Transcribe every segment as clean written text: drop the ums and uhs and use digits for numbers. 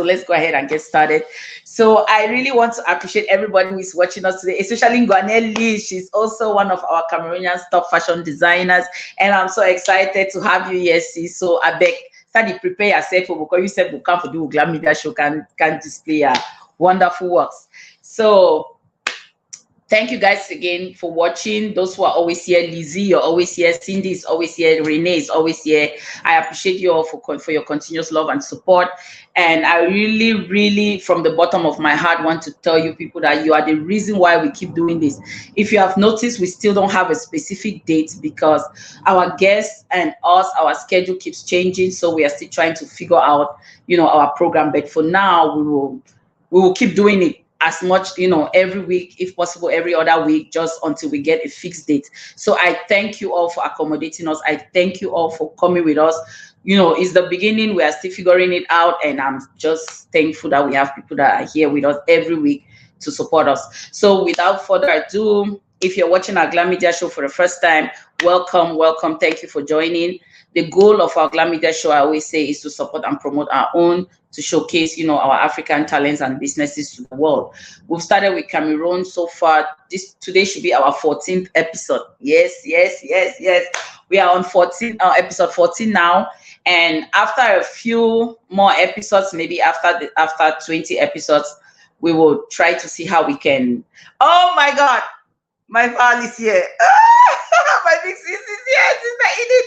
So let's go ahead and get started. So I really want to appreciate everybody who is watching us today, especially Nguanelle Lee. She's also one of our Cameroonian top fashion designers, and I'm so excited to have you here, sis. So I beg, study, prepare yourself for, because you said we come to do Glam Media show, can display your wonderful works. So thank you guys again for watching. Those who are always here, Lizzie, you're always here. Cindy is always here. Renee is always here. I appreciate you all for your continuous love and support. And I really, really, from the bottom of my heart, want to tell you people that you are the reason why we keep doing this. If you have noticed, we still don't have a specific date because our guests and us, our schedule keeps changing. So we are still trying to figure out, our program. But for now, we will keep doing it as much, every week, if possible, every other week, just until we get a fixed date. So I thank you all for accommodating us. I thank you all for coming with us. It's the beginning. We are still figuring it out. And I'm just thankful that we have people that are here with us every week to support us. So without further ado, if you're watching our Glam Media show for the first time, welcome, welcome. Thank you for joining. The goal of our Glam Media show, I always say, is to support and promote our own, to showcase, our African talents and businesses to the world. We've started with Cameroon so far. Today should be our 14th episode. Yes. We are on episode 14 now. And after a few more episodes, maybe after 20 episodes, we will try to see how we can. Oh my God, my pal is here. My big sis is here, Sister Edith.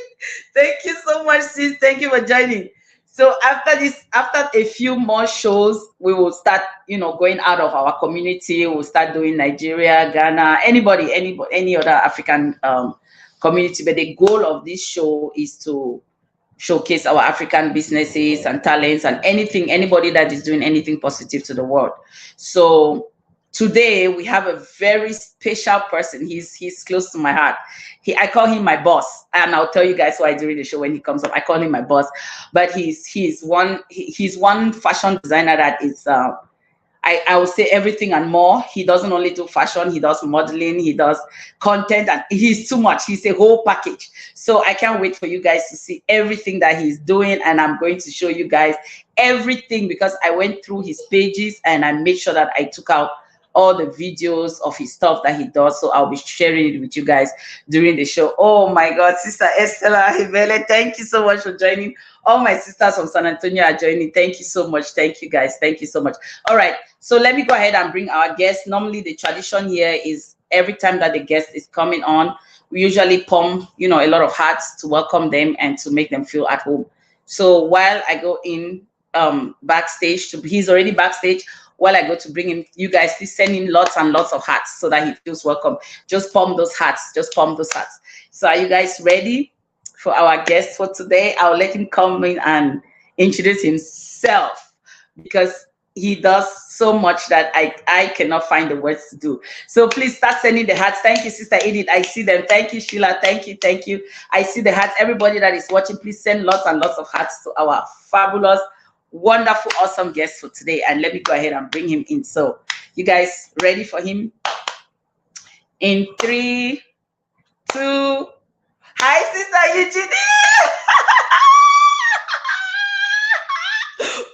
Thank you so much, sis. Thank you for joining. So after a few more shows, we will start, going out of our community. We'll start doing Nigeria, Ghana, any other African community. But the goal of this show is to showcase our African businesses and talents and anybody that is doing anything positive to the world. So today we have a very special person. He's close to my heart. I call him my boss, and I'll tell you guys why during the show when he comes up. I call him my boss, but he's one fashion designer that is I will say everything and more. He doesn't only do fashion, he does modeling, he does content, and he's too much. He's a whole package. So I can't wait for you guys to see everything that he's doing, and I'm going to show you guys everything because I went through his pages and I made sure that I took out all the videos of his stuff that he does. So I'll be sharing it with you guys during the show. Oh my God, Sister Estela Hibele, thank you so much for joining. All my sisters from San Antonio are joining. Thank you so much. Thank you guys. Thank you so much. All right. So let me go ahead and bring our guests. Normally the tradition here is every time that the guest is coming on, we usually pump, a lot of hearts to welcome them and to make them feel at home. So while I go in backstage, he's already backstage. While I go to bring him, you guys please send him lots and lots of hearts so that he feels welcome. Just pump those hearts. Just pump those hearts. So are you guys ready for our guest for today? I'll let him come in and introduce himself because he does so much that I cannot find the words to do. So please start sending the hearts. Thank you, Sister Edith. I see them. Thank you, Sheila. Thank you. Thank you. I see the hearts. Everybody that is watching, please send lots and lots of hearts to our fabulous, wonderful, awesome guest for today. And let me go ahead and bring him in. So you guys ready for him? In 3, 2, hi, Sister Eugenie.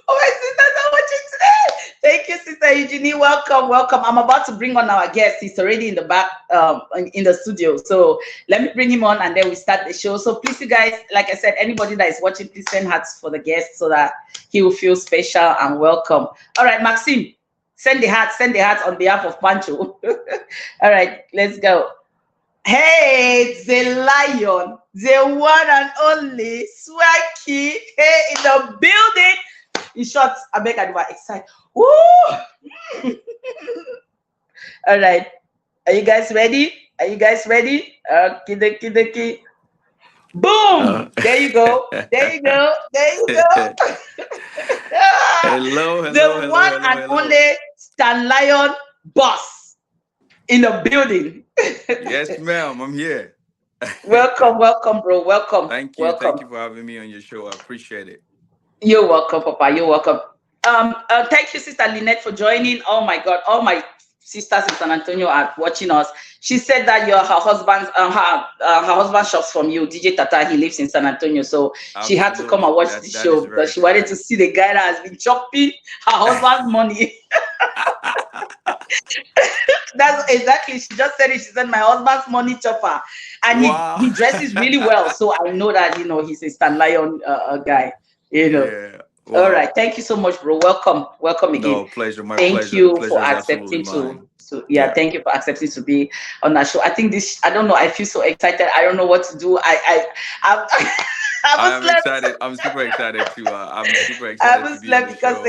Oh, my sisters are watching today. Thank you, Sister Eugenie. Welcome, welcome. I'm about to bring on our guest. He's already in the back, in the studio. So let me bring him on and then we start the show. So please, you guys, like I said, anybody that is watching, please send hearts for the guest so that he will feel special and welcome. All right, Maxine, send the hearts on behalf of Pancho. All right, let's go. Hey, the lion, the one and only Swaki, hey, in the building. In short, I beg I excited. Woo! All right, are you guys ready? Are you guys ready? Kideki. Boom! There you go. There you go. There you go. Hello, the one and only Stanlion boss in the building. Yes, ma'am. I'm here. Welcome, welcome, bro. Welcome. Thank you. Welcome. Thank you for having me on your show. I appreciate it. You're welcome, Papa. You're welcome. Thank you, Sister Lynette, for joining. Oh my God, all my sisters in San Antonio are watching us. She said that her husband's her husband shops from you, DJ Tata. He lives in San Antonio, so she had to come and Absolutely. watch the That is show very because she wanted to correct. see the guy that has been chopping her husband's money. That's exactly. She just said it. She said my husband's money chopper, and Wow. he dresses really well. So I know that he's a Stanlion guy. You know. Yeah. All right. Wow. Thank you so much, bro. Welcome. Welcome again. No, pleasure. My Thank pleasure. The you pleasure for is absolutely accepting to. mine. So yeah, Yeah. thank you for accepting to be on that show. I think this. I don't know. I feel so excited. I don't know what to do. I I I haven't am slept. excited. I'm super excited too. I'm super I excited haven't to be on slept the because show.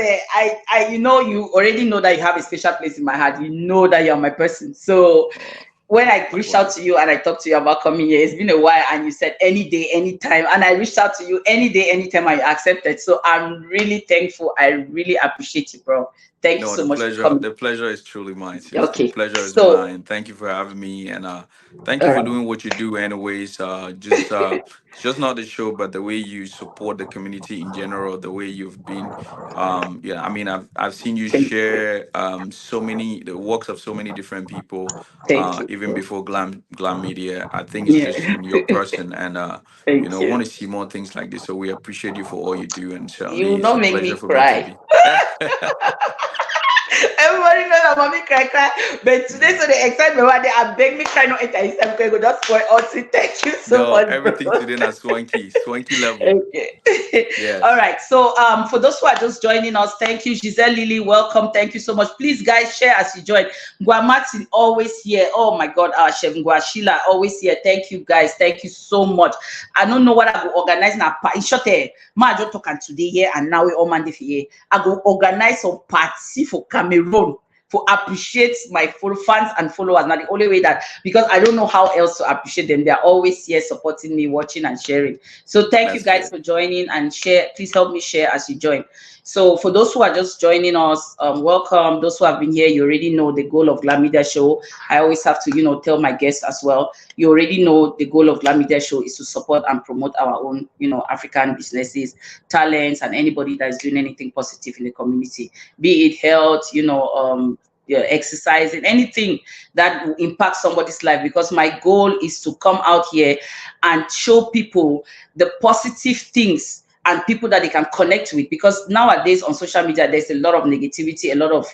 you already know that you have a special place in my heart. You know that you're my person. So Oh, when I reached out to likewise. you and I talked to you about coming here, it's been a while, and you said any day, anytime. And I reached out to you any day, anytime, and you accepted. So I'm really thankful. I really appreciate you, bro. Thank you No, so much for coming. the pleasure is truly mine, sis. The Okay, pleasure is so mine. Thank you for having me, and thank you all for right, doing what you do. Anyways, just not the show, but the way you support the community in general. The way you've been, yeah. I mean, I've seen you thank you, share so many the works of so many different people, thank you, even bro. before Glam Media. I think it's just Yeah, in your person, and thank want you. to see more things like this. So we appreciate you for all you do, and You certainly will it's not a make pleasure me for me to cry. be. Everybody knows that mommy cry cry. But today, so the excitement one day, I beg me cry no enter inside because go just for all. Thank you so No, much, bro. everything today na swanky level. Okay. All Yes. right. So for those who are just joining us, thank you, Giselle Lily. Welcome. Thank you so much. Please, guys, share as you join. Guamati always here. Oh my God, our chef Guashila always here. Thank you, guys. Thank you so much. I don't know what I go organize now. In short, ma just talking today here and now we all Monday here. I go organize some party for Cameroon for appreciate my full fans and followers. Now the only way that because I don't know how else to appreciate them. They're always here supporting me, watching and sharing. So thank you That's guys good. for joining and share. Please help me share as you join. So for those who are just joining us, welcome. Those who have been here, you already know the goal of Glam Media Show. I always have to, tell my guests as well. You already know the goal of Glam Media Show is to support and promote our own, African businesses, talents, and anybody that is doing anything positive in the community, be it health, yeah, exercising, anything that will impact somebody's life. Because my goal is to come out here and show people the positive things and people that they can connect with. Because nowadays on social media, there's a lot of negativity, a lot of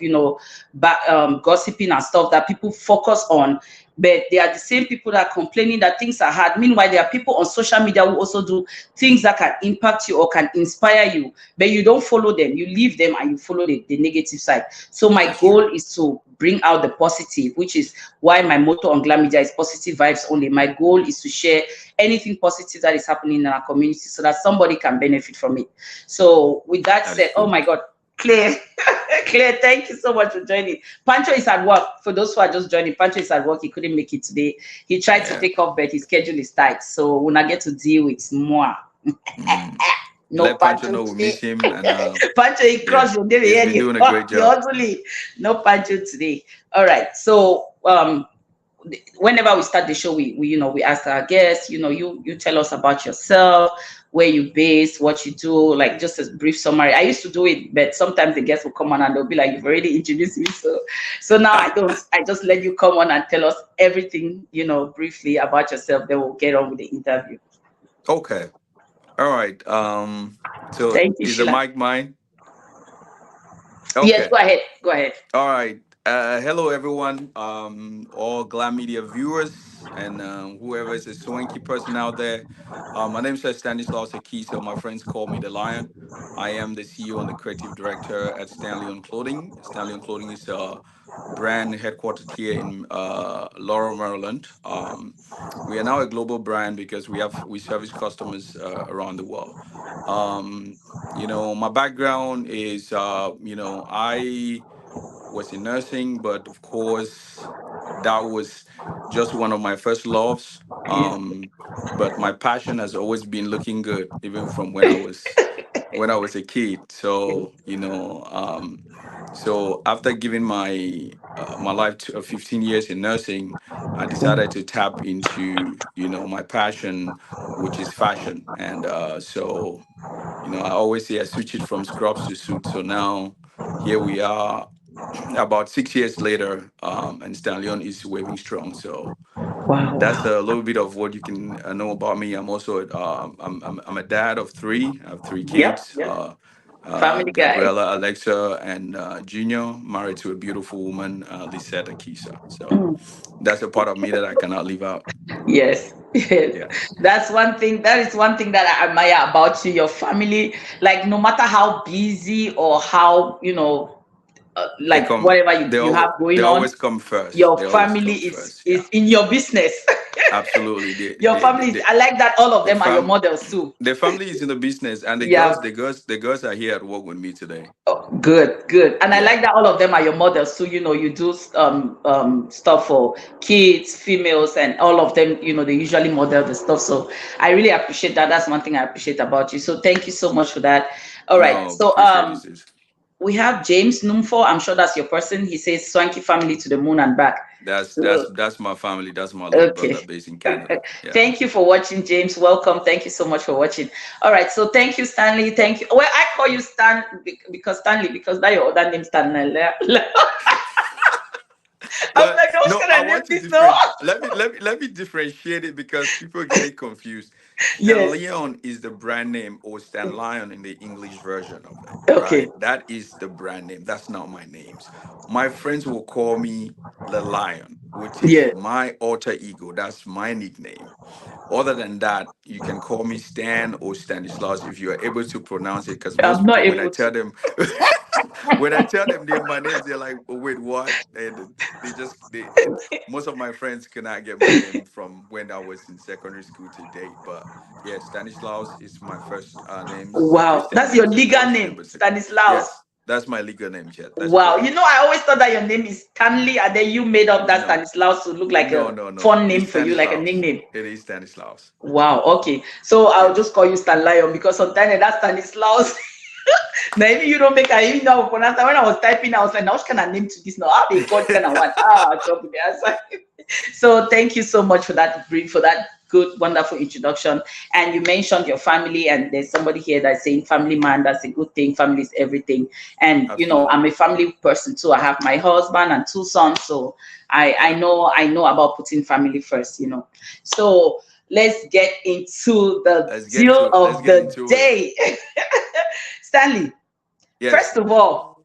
gossiping and stuff that people focus on. But they are the same people that are complaining that things are hard. Meanwhile, there are people on social media who also do things that can impact you or can inspire you, but you don't follow them. You leave them and you follow the negative side. So my That's goal true. is to bring out the positive, which is why my motto on Glam Media is positive vibes only. My goal is to share anything positive that is happening in our community so that somebody can benefit from it. So with that That is said, oh true. my God, Claire, Claire, thank you so much for joining. Pancho is at work. For those who are just joining, Pancho is at work. He couldn't make it today. He tried to Yeah. take off, but his schedule is tight. So when I get to deal with more, Mm. no Let Pancho Pancho know we today. miss him, and Pancho, he yeah, crossed your day he's here. been doing a great The job. ugly. No Pancho today. All right. So whenever we start the show, we ask our guests, you tell us about yourself, where you based, what you do, like just a brief summary. I used to do it, but sometimes the guests will come on and they'll be like, you've already introduced me. So now I don't. I just let you come on and tell us everything, briefly about yourself. Then we'll get on with the interview. Okay. All right. So Thank you, is the Sheila. mic mine? Yes, Okay. go ahead. Go ahead. All right. Hello, everyone. All Glam Media viewers and whoever is a swanky person out there. My name is Stanislaus A Akisah. My friends call me the Lion. I am the CEO and the creative director at Stanlion Clothing. Stanlion Clothing is a brand headquartered here in Laurel, Maryland. We are now a global brand because we service customers around the world. Um, my background is, I was in nursing, but of course, that was just one of my first loves. Yeah. But my passion has always been looking good, even from when I was a kid. So so after giving my life to 15 years in nursing, I decided to tap into my passion, which is fashion, and I always say I switch it from scrubs to suits. So now here we are about 6 years later, and Stanlion is waving strong. So Wow, that's wow. a little bit of what you can know about me. I'm also I'm a dad of three. I have three Yep, kids. yep. Family guy. Gabriella, Alexa, and Junior, married to a beautiful woman, Lisette Akisah. So Mm. that's a part of me that I cannot leave out. Yes, yes. Yeah, That's one thing. That is one thing that I admire about you, your family. Like, no matter how busy or how, they like come. whatever you have They going on, always come first. your They always family come is first. Yeah, is in your business. absolutely. Your family is, I like that all of The them are your fam models too. the family is in the business, and Yeah. the girls are here at work with me today. Oh, good, good. And I Yeah. like that all of them are your models too. You do stuff for kids, females, and all of them, they usually model the stuff. So I really appreciate that. That's one thing I appreciate about you. So thank you so much for that. All right. No, So appreciate you, sis. we have James Numfo. I'm sure that's your person. He says swanky family to the moon and back. So That's my family. That's my little brother okay. based in Canada. Yeah. Thank you for watching, James. Welcome. Thank you so much for watching. All right. So thank you, Stanley. Thank you. Well, I call you Stan because Stanley, because that your other name, Stanley. I'm But like, how no, can I I name want to this? No. different. Let me differentiate it because people get it confused. Yes. Stanlion is the brand name, or Stanlion in the English version of it, right? Okay. That is the brand name. That's not my names. My friends will call me the Lion, which is Yeah. my alter ego. That's my nickname. Other than that, you can call me Stan or Stanislaus if you are able to pronounce it. Because most I'm not people, when I able tell to. them, when I tell them my names, they're like, oh, "Wait, what?" And and most of my friends cannot get my name from when I was in secondary school to date. But yeah, Stanislaus is my first name. Wow. Christian That's name your is the legal first name, name, but second, Stanislaus. yes, that's my legal name. Yeah, that's Wow. correct. I always thought that your name is Stanley, and then you made up that No, Stanislaus to look like a no. fun name It's for you, like a Stanislaus. nickname. It is Stanislaus. Wow. Okay. So I'll Yes. just call you Stanlion because sometimes that's Stanislaus. Now, even you don't make, I even know how to pronounce that. When I was typing, I was like, now what kind of name to this now? How they God kind of one? Trouble the answer. So thank you so much for that brief, for that good, wonderful introduction. And you mentioned your family, and there's somebody here that's saying family man, that's a good thing. Family is everything. And I'm Absolutely. a family person too. I have my husband and two sons. So I Yeah. know about putting family first. So let's get into the deal Let's of get the into it. day. Stanley, Yes. first of all,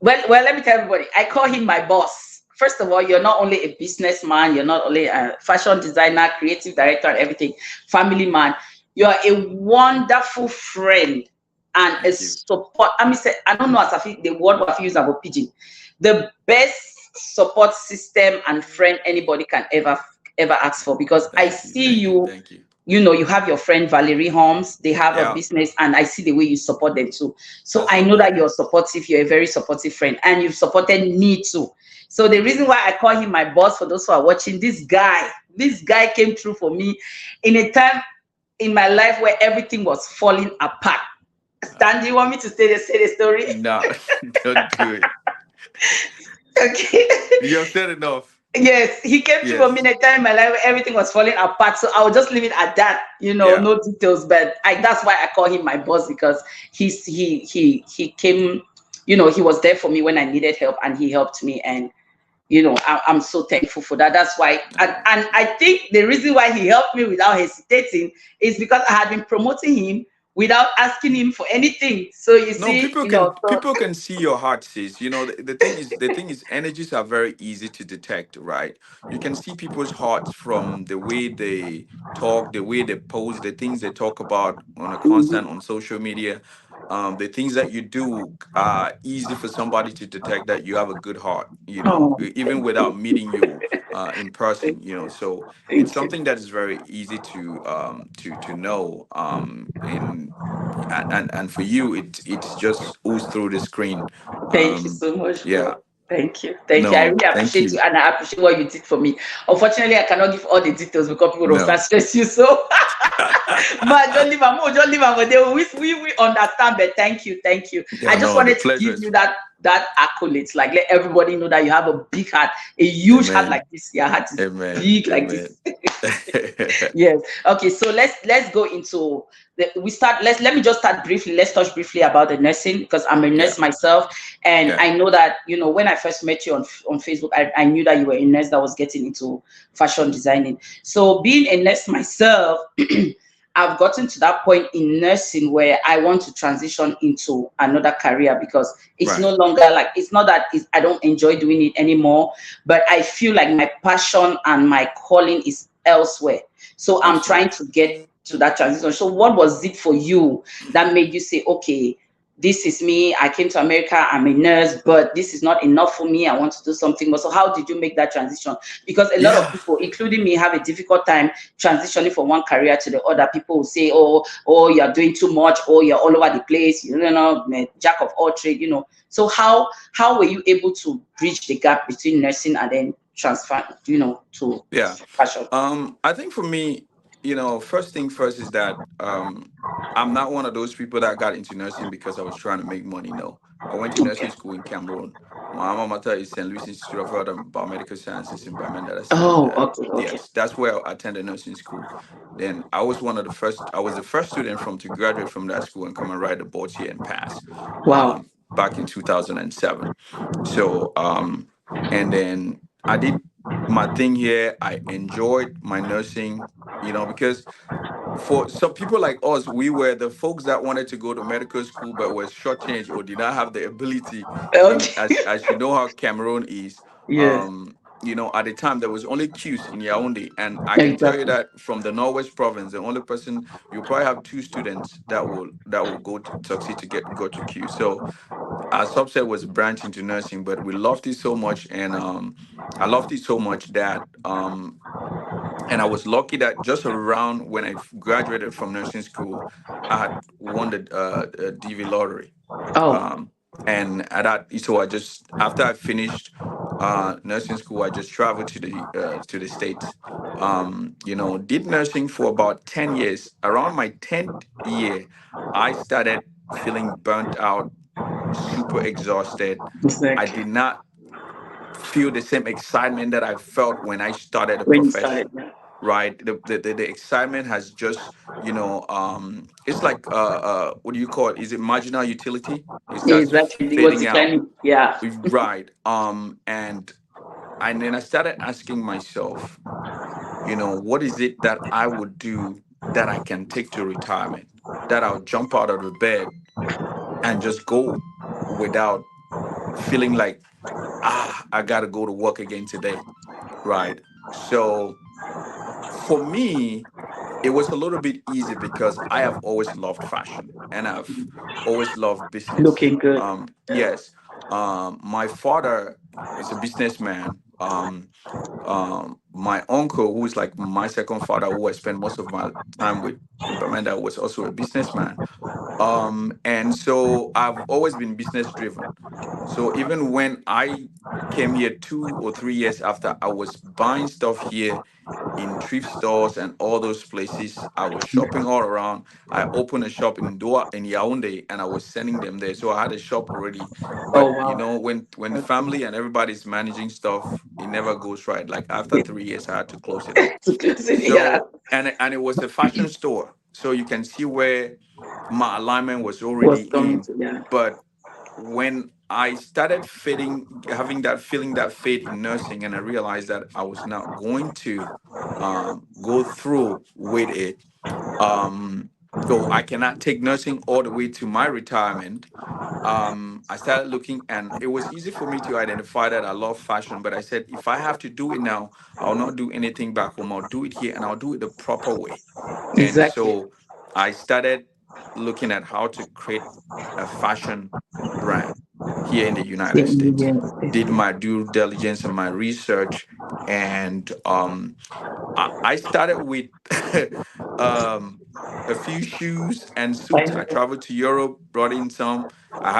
well, let me tell everybody, I call him my boss. First of all, you're not only a businessman, you're not only a fashion designer, creative director, and everything, family man. You're a wonderful friend and a Thank you. support. I don't know as the word I've used about pigeon. The best support system and friend anybody can ever ask for, because I Thank you. see Thank you. you. Thank you. You have your friend Valerie Holmes. They have a Yeah. business, and I see the way you support them too. So That's I my know that brother. you're supportive. You're a very supportive friend, and you've supported me too. So the Thank reason you. why I call him my boss, for those who are watching, this guy came through for me in a time in my life where everything was falling apart. Stan, do you want me to say the story? No, don't do it. Okay. You have said enough. Yes, he came through for me in Yes. a time in my life where everything was falling apart. So I will just leave it at that, Yeah. no details. But that's why I call him my boss, because he came, he was there for me when I needed help, and he helped me. And I'm so thankful for that. That's why, and I think the reason why he helped me without hesitating is because I had been promoting him without asking him for anything. So you No, see, so people can see your heart, sis. You know, the thing is energies are very easy to detect, right? You can see people's hearts from the way they talk, the way they pose, the things they talk about on a mhm. constant on social media. The things that you do are easy for somebody to detect that you have a good heart, Oh, even thank without you. meeting you in Thank person. So it's thank you. something that is very easy to know. And for you it's just oozed through the screen. Thank you um so much, yeah. bro. Thank you. Thank you. I No, really thank appreciate you, you. and I appreciate what you did for me. Unfortunately, I cannot give all the details because people don't start No. stress you. So, but don't leave them. Don't leave them. But we understand. But thank you, thank you. I Yeah, just no, the wanted to pleasure give is you that accolades. Like, let everybody know that you have a big heart, a huge heart amen. like this. Your heart is Amen. big like Amen. this. Yes. Okay. So let's go into we start. Let me just start briefly. Let's touch briefly about the nursing because I'm a Yeah. nurse myself, and Okay. I know that when I first met you on Facebook, I knew that you were a nurse that was getting into fashion designing. So being a nurse myself, I've gotten to that point in nursing where I want to transition into another career because it's Right. no longer like it's not that I don't enjoy doing it anymore, but I feel like my passion and my calling is elsewhere. So I'm trying Absolutely. to get to that transition. So what was it for you that made you say, okay, this is me. I came to America. I'm a nurse, but this is not enough for me. I want to do something more. So how did you make that transition? Because a lot of Yeah. people, including me, have a difficult time transitioning from one career to the other. People will say, oh, you're doing too much, or you're all over the place, jack of all trade, So how were you able to bridge the gap between nursing and then transfer, to Yeah. fashion? I think for me, first thing first is that I'm not one of those people that got into nursing because I was trying to make money. No, I went to nursing Okay. school in Cameroon. My alma mater is St. Louis Institute of Health and Biomedical Sciences in Bamenda. Oh, okay, okay. Yes, that's where I attended nursing school. Then I was one of the first. I was the first student from to graduate from that school and come and write the board here and pass. Wow. Back in 2007. So and then I did my thing here. I enjoyed my nursing, because for some people like us, we were the folks that wanted to go to medical school but was shortchanged or did not have the ability. In Okay. as you know how Cameroon is, Yes, at the time there was only Qs in Yaoundé, and I can tell you exactly. that from the Northwest province, the only person you probably have two students that will go to succeed to go to Q. So our subset was branch into nursing, but we loved it so much, and I loved it so much that and I was lucky that just around when I graduated from nursing school, I had won the DV lottery. Oh, Um, and at that, so I just after I finished nursing school, I just traveled to the states. Did nursing for about 10 years. Around my 10th year, I started feeling burnt out, super exhausted. I exactly. did not feel the same excitement that I felt when I started the When you started, profession. yeah. Right, the excitement has just it's like what do you call it? Is it marginal utility? It starts Exactly. It was fading out. declining. Yeah. Right. And then I started asking myself, what is it that I would do that I can take to retirement? That I'll jump out of the bed and just go without feeling like, I gotta go to work again today. Right. So for me, it was a little bit easy because I have always loved fashion and I've always loved business. Looking good. Yeah. Yes. My father is a businessman. My uncle, who is like my second father, who I spent most of my time with in Bamenda, was also a businessman. And so I've always been business driven. So even when I came here 2 or 3 years after, I was buying stuff here in thrift stores and all those places. I was shopping all around. I opened a shop in Doha in Yaoundé and I was sending them there. So I had a shop already. Oh, But wow. when Okay. family and everybody's managing stuff, it never goes right. Like after 3 years, I had to close it up. To close it, yeah. So and it was a fashion store. So you can see where my alignment was Was already coming in. to, yeah. But when I started having that feeling, that fate in nursing, and I realized that I was not going to go through with it. Um, so I cannot take nursing all the way to my retirement. I started looking, and it was easy for me to identify that I love fashion. But I said, if I have to do it now, I'll not do anything back home. I'll do it here, and I'll do it the proper way. And Exactly. so I started looking at how to create a fashion brand here in the United Same States. medium. Did my due diligence and my research, and I started with um, a few shoes and I suits. I know. traveled to Europe, brought in some. I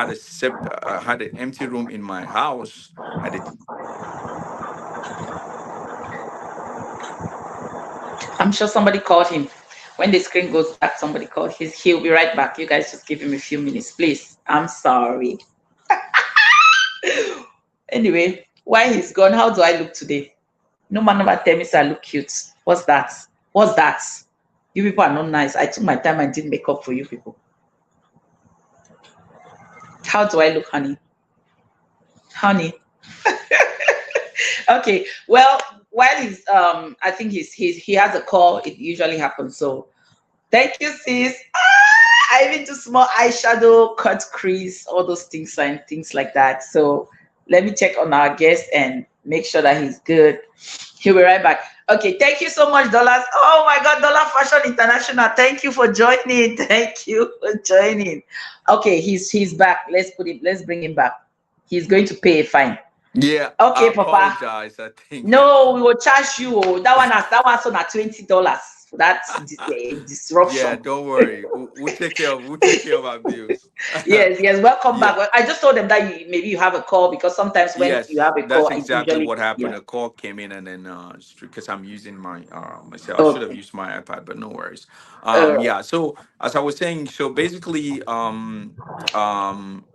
had an empty room in my house. I did. I'm sure somebody called him. When the screen goes back, somebody called. He'll be right back. You guys just give him a few minutes, please. I'm sorry. Anyway, while he's gone, how do I look today? No man never tell me say I look cute. What's that? What's that? You people are not nice. I took my time and did makeup for you people. How do I look, honey? Honey. Okay. Well, while he's I think he has a call. It usually happens. So thank you, sis. I even do small eyeshadow, cut crease, all those things and things like that. So let me check on our guest and make sure that he's good. He'll be right back. Okay, thank you so much, Dollars. Oh my God, Dollar Fashion International. Thank you for joining. Thank you for joining. Okay, he's back. Let's bring him back. He's going to pay a fine. Yeah, I Okay, Papa. apologize. I think. No, we will charge you. Oh. That one's on at $20 for that Yeah, disruption. don't worry. We'll take care of our bills. Yes, yes. Welcome back. Yeah. Well, I just told them that maybe you have a call because sometimes when you Yes, have a that's call, it exactly usually what happened. yeah. A call came in, and then because I'm using my myself, I should have Okay. used my iPad, but no worries. Uh, Yeah. So as I was saying, so basically,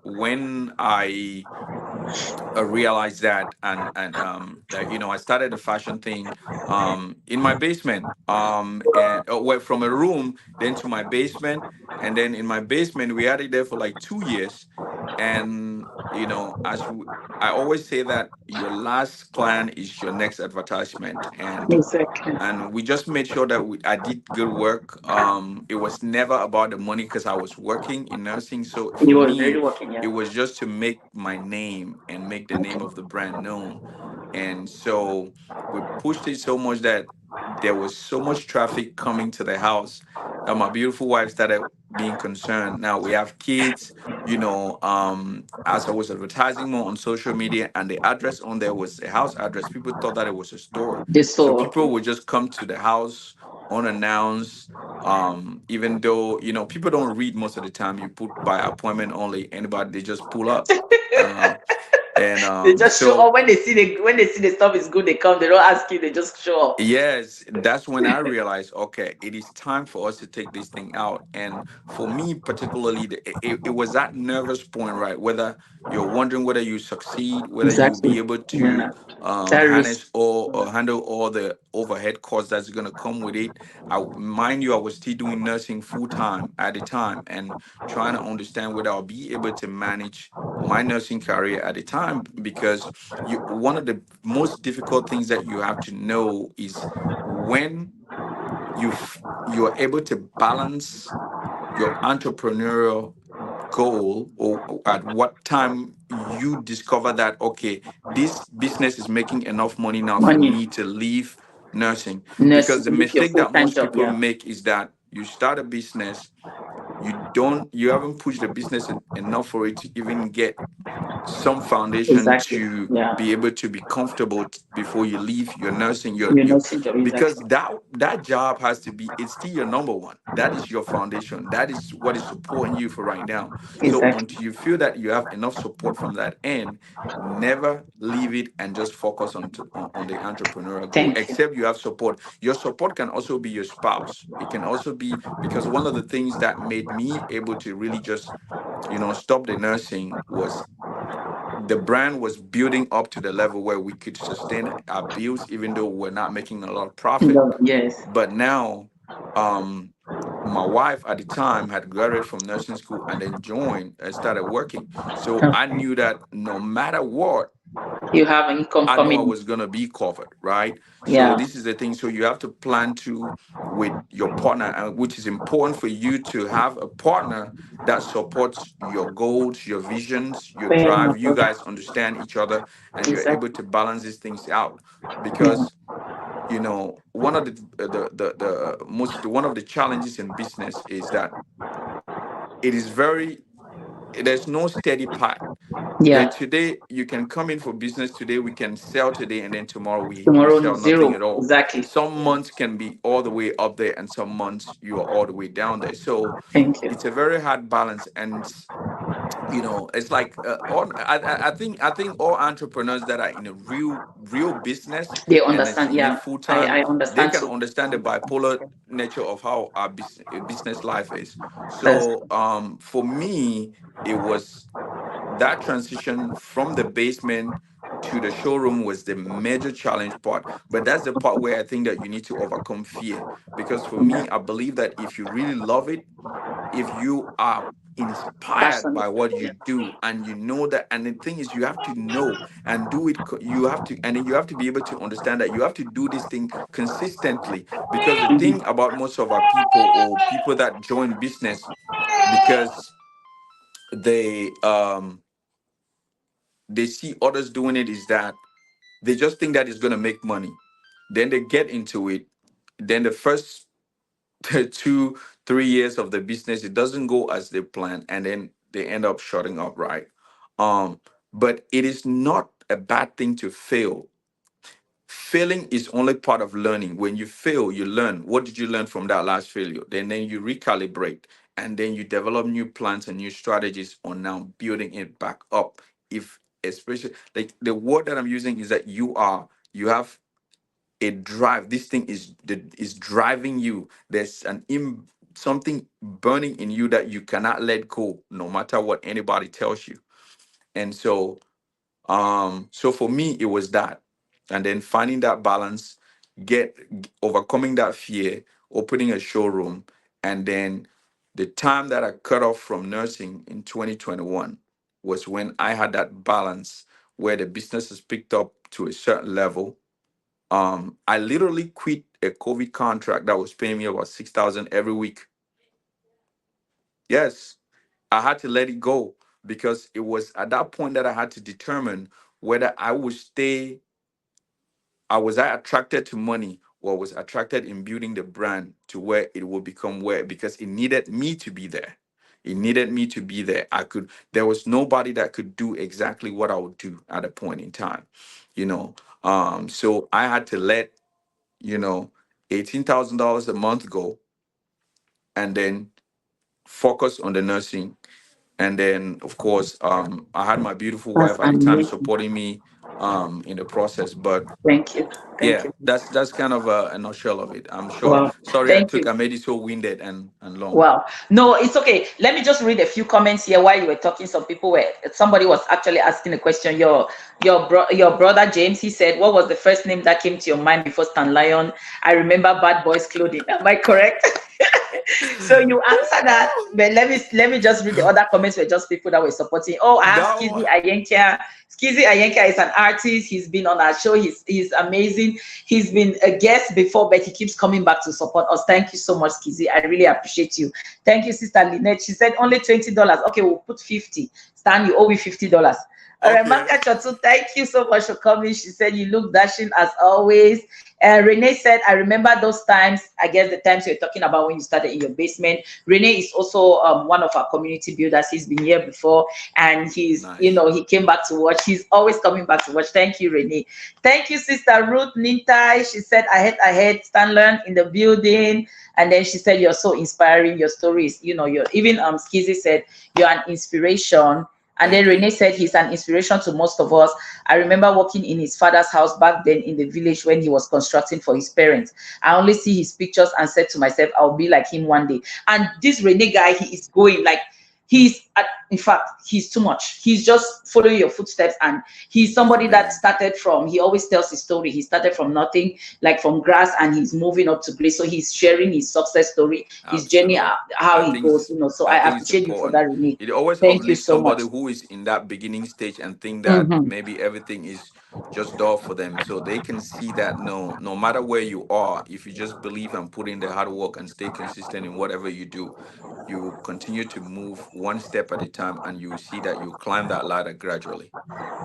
when I realized that, and that I started the fashion thing in my basement, and went from a room then to my basement, and then in my basement we had it there for like 2 years. And I always say that your last client is your next advertisement. exactly. And we just made sure that I did good work. It was never about the money because I was working in nursing. So You for was really me, working, yeah. it was just to make my name and make the name Okay. of the brand known. And so we pushed it so much that there was so much traffic coming to the house that my beautiful wife started being concerned. Now we have kids, as I was advertising more on social media, and the address on there was a house address, people thought that it was a store. This So so people okay. would just come to the house unannounced. Even though people don't read most of the time, you put by appointment only. Anybody, they just pull up. Uh, and They just show so up when they see the stuff is good, they come, they don't ask you, they just show up. yes, that's when I realized, okay, it is time for us to take this thing out. And for me, particularly, it was that nervous point, right? Whether you're wondering whether you succeed, whether you'll Exactly. be able Yeah. to That risk. harness or handle all the overhead costs that's going to come with it. Mind you, I was still doing nursing full time at the time and trying to understand whether I'll be able to manage my nursing career at the time, because one of the most difficult things that you have to know is when you're able to balance your entrepreneurial goal, or at what time you discover that, okay, this business is making enough money now for Money. me to leave nursing. Nurse, Because the leave your mistake that full-time most job, people yeah. make is that you start a business, you haven't pushed the business enough for it to even get some foundation Exactly. to Yeah. be able to be comfortable before you leave your nursing, Your nursing job, because exactly. that job has to be, it's still your number one. That is your foundation. That is what is supporting you for right now. So Exactly. until you feel that you have enough support from that end, never leave it and just focus on the entrepreneurial goal, Thank you. except you have support. Your support can also be your spouse. It can also be, because one of the things that made me able to really just stop the nursing was the brand was building up to the level where we could sustain our bills, even though we're not making a lot of profit. No, yes. But now, um, my wife at the time had graduated from nursing school and then joined and started working. So I Okay. knew that no matter what, You have income I know I coming. was gonna be covered, right? So Yeah. this is the thing. So you have to plan to with your partner, which is important for you to have a partner that supports your goals, your visions, your Fair drive. enough. You Okay. guys understand each other, and you're able Exactly. to balance these things out. Yeah. Because one of the most one of the challenges in business is that it is very there's no steady path. Yeah. Today you can come in for business today, we can sell today, and then tomorrow we Tomorrow sell nothing zero. at all. Exactly. Some months can be all the way up there, and some months you are all the way down there. So Thank you. it's a very hard balance. And it's like I think all entrepreneurs that are in a real business They and is understand. in it Yeah. full I time, I they understand can too. understand the bipolar nature of how our business life is. That's So for me, it was that transition from the basement to the showroom was the major challenge part. But that's the part where I think that you need to overcome fear. Because for me, I believe that if you really love it, if you are inspired Passionate. by what you do, and you know that, and the thing is, you have to know and do it, you have to, and then you have to be able to understand that you have to do this thing consistently. Because the thing about most of our people, or people that join business because they they see others doing it, is that they just think that it's going to make money. Then they get into it. Then the first 2 3 years of the business, it doesn't go as they plan, and then they end up shutting up, right? um but it is not a bad thing to fail. Failing is only part of learning. When you fail, you learn. What did you learn from that last failure? Then you recalibrate, and then you develop new plans and new strategies on now building it back up. If, especially, like, the word that I'm using is that you have a drive. This thing is driving you. There's something burning in you that you cannot let go, no matter what anybody tells you. And so for me, it was that. And then finding that balance, overcoming that fear, opening a showroom. And then the time that I cut off from nursing in 2021 was when I had that balance, where the business has picked up to a certain level. I literally quit a COVID contract that was paying me about 6,000 every week. Yes, I had to let it go, because it was at that point that I had to determine whether I would stay. I attracted to money, or was attracted in building the brand to where it will become where, because it needed me to be there. It needed me to be there. There was nobody that could do exactly what I would do at a point in time, you know. So I had to let, you know, $18,000 a month go, and then focus on the nursing. And then, of course, I had my beautiful That's wife at the time amazing. supporting me in the process. But Thank you. Thank yeah, you. that's kind of a nutshell of it. I'm sure. Wow. Sorry, Thank you. I made it so winded and long. Wow. No, it's okay. Let me just read a few comments here while you were talking. Somebody was actually asking a question. Your brother James, he said, what was the first name that came to your mind before Stanlion? I remember Bad Boys Clothing. Am I correct? So you answer that, but let me just read the other comments. Were just people that were supporting. Oh, I have That Skizzy one. Ayenkia. Skizzy Ayenkia is an artist. He's been on our show. He's amazing. He's been a guest before, but he keeps coming back to support us. Thank you so much, Skizzy. I really appreciate you. Thank you, Sister Lynette. She said only $20. Okay, we'll put 50. Stan, you owe me $50. All right, Okay. Maka Chotu, thank you so much for coming. She said you look dashing as always. Renee said, I remember those times. I guess the times you're talking about when you started in your basement. Renee is also one of our community builders. He's been here before, and Nice. he came back to watch. He's always coming back to watch. Thank you, Renee. Thank you, Sister Ruth Nintai. She said, I had Stanlion in the building. And then she said, you're so inspiring. Your stories, you're even Skizzy said, you're an inspiration. And then Thank you. Renee said he's an inspiration to most of us. I remember working in his father's house back then in the village when he was constructing for his parents. I only see his pictures and said to myself, I'll be like him one day. And this Renee guy, he is going like in fact, he's too much. He's just following your footsteps, and he's That's somebody that amazing. started from. He always tells his story. He started from nothing, like from grass, and he's moving up to grace. So he's sharing his success story, his journey, Absolutely. how I he think goes. So I I think it's appreciate you for important. that, Renee. It always Thank you uplifts so much. somebody who is in that beginning stage and think that Mhm. maybe everything is just dull for them. So they can see that no matter where you are, if you just believe and put in the hard work and stay consistent in whatever you do, you continue to move one step at a time, and you see that you climb that ladder gradually.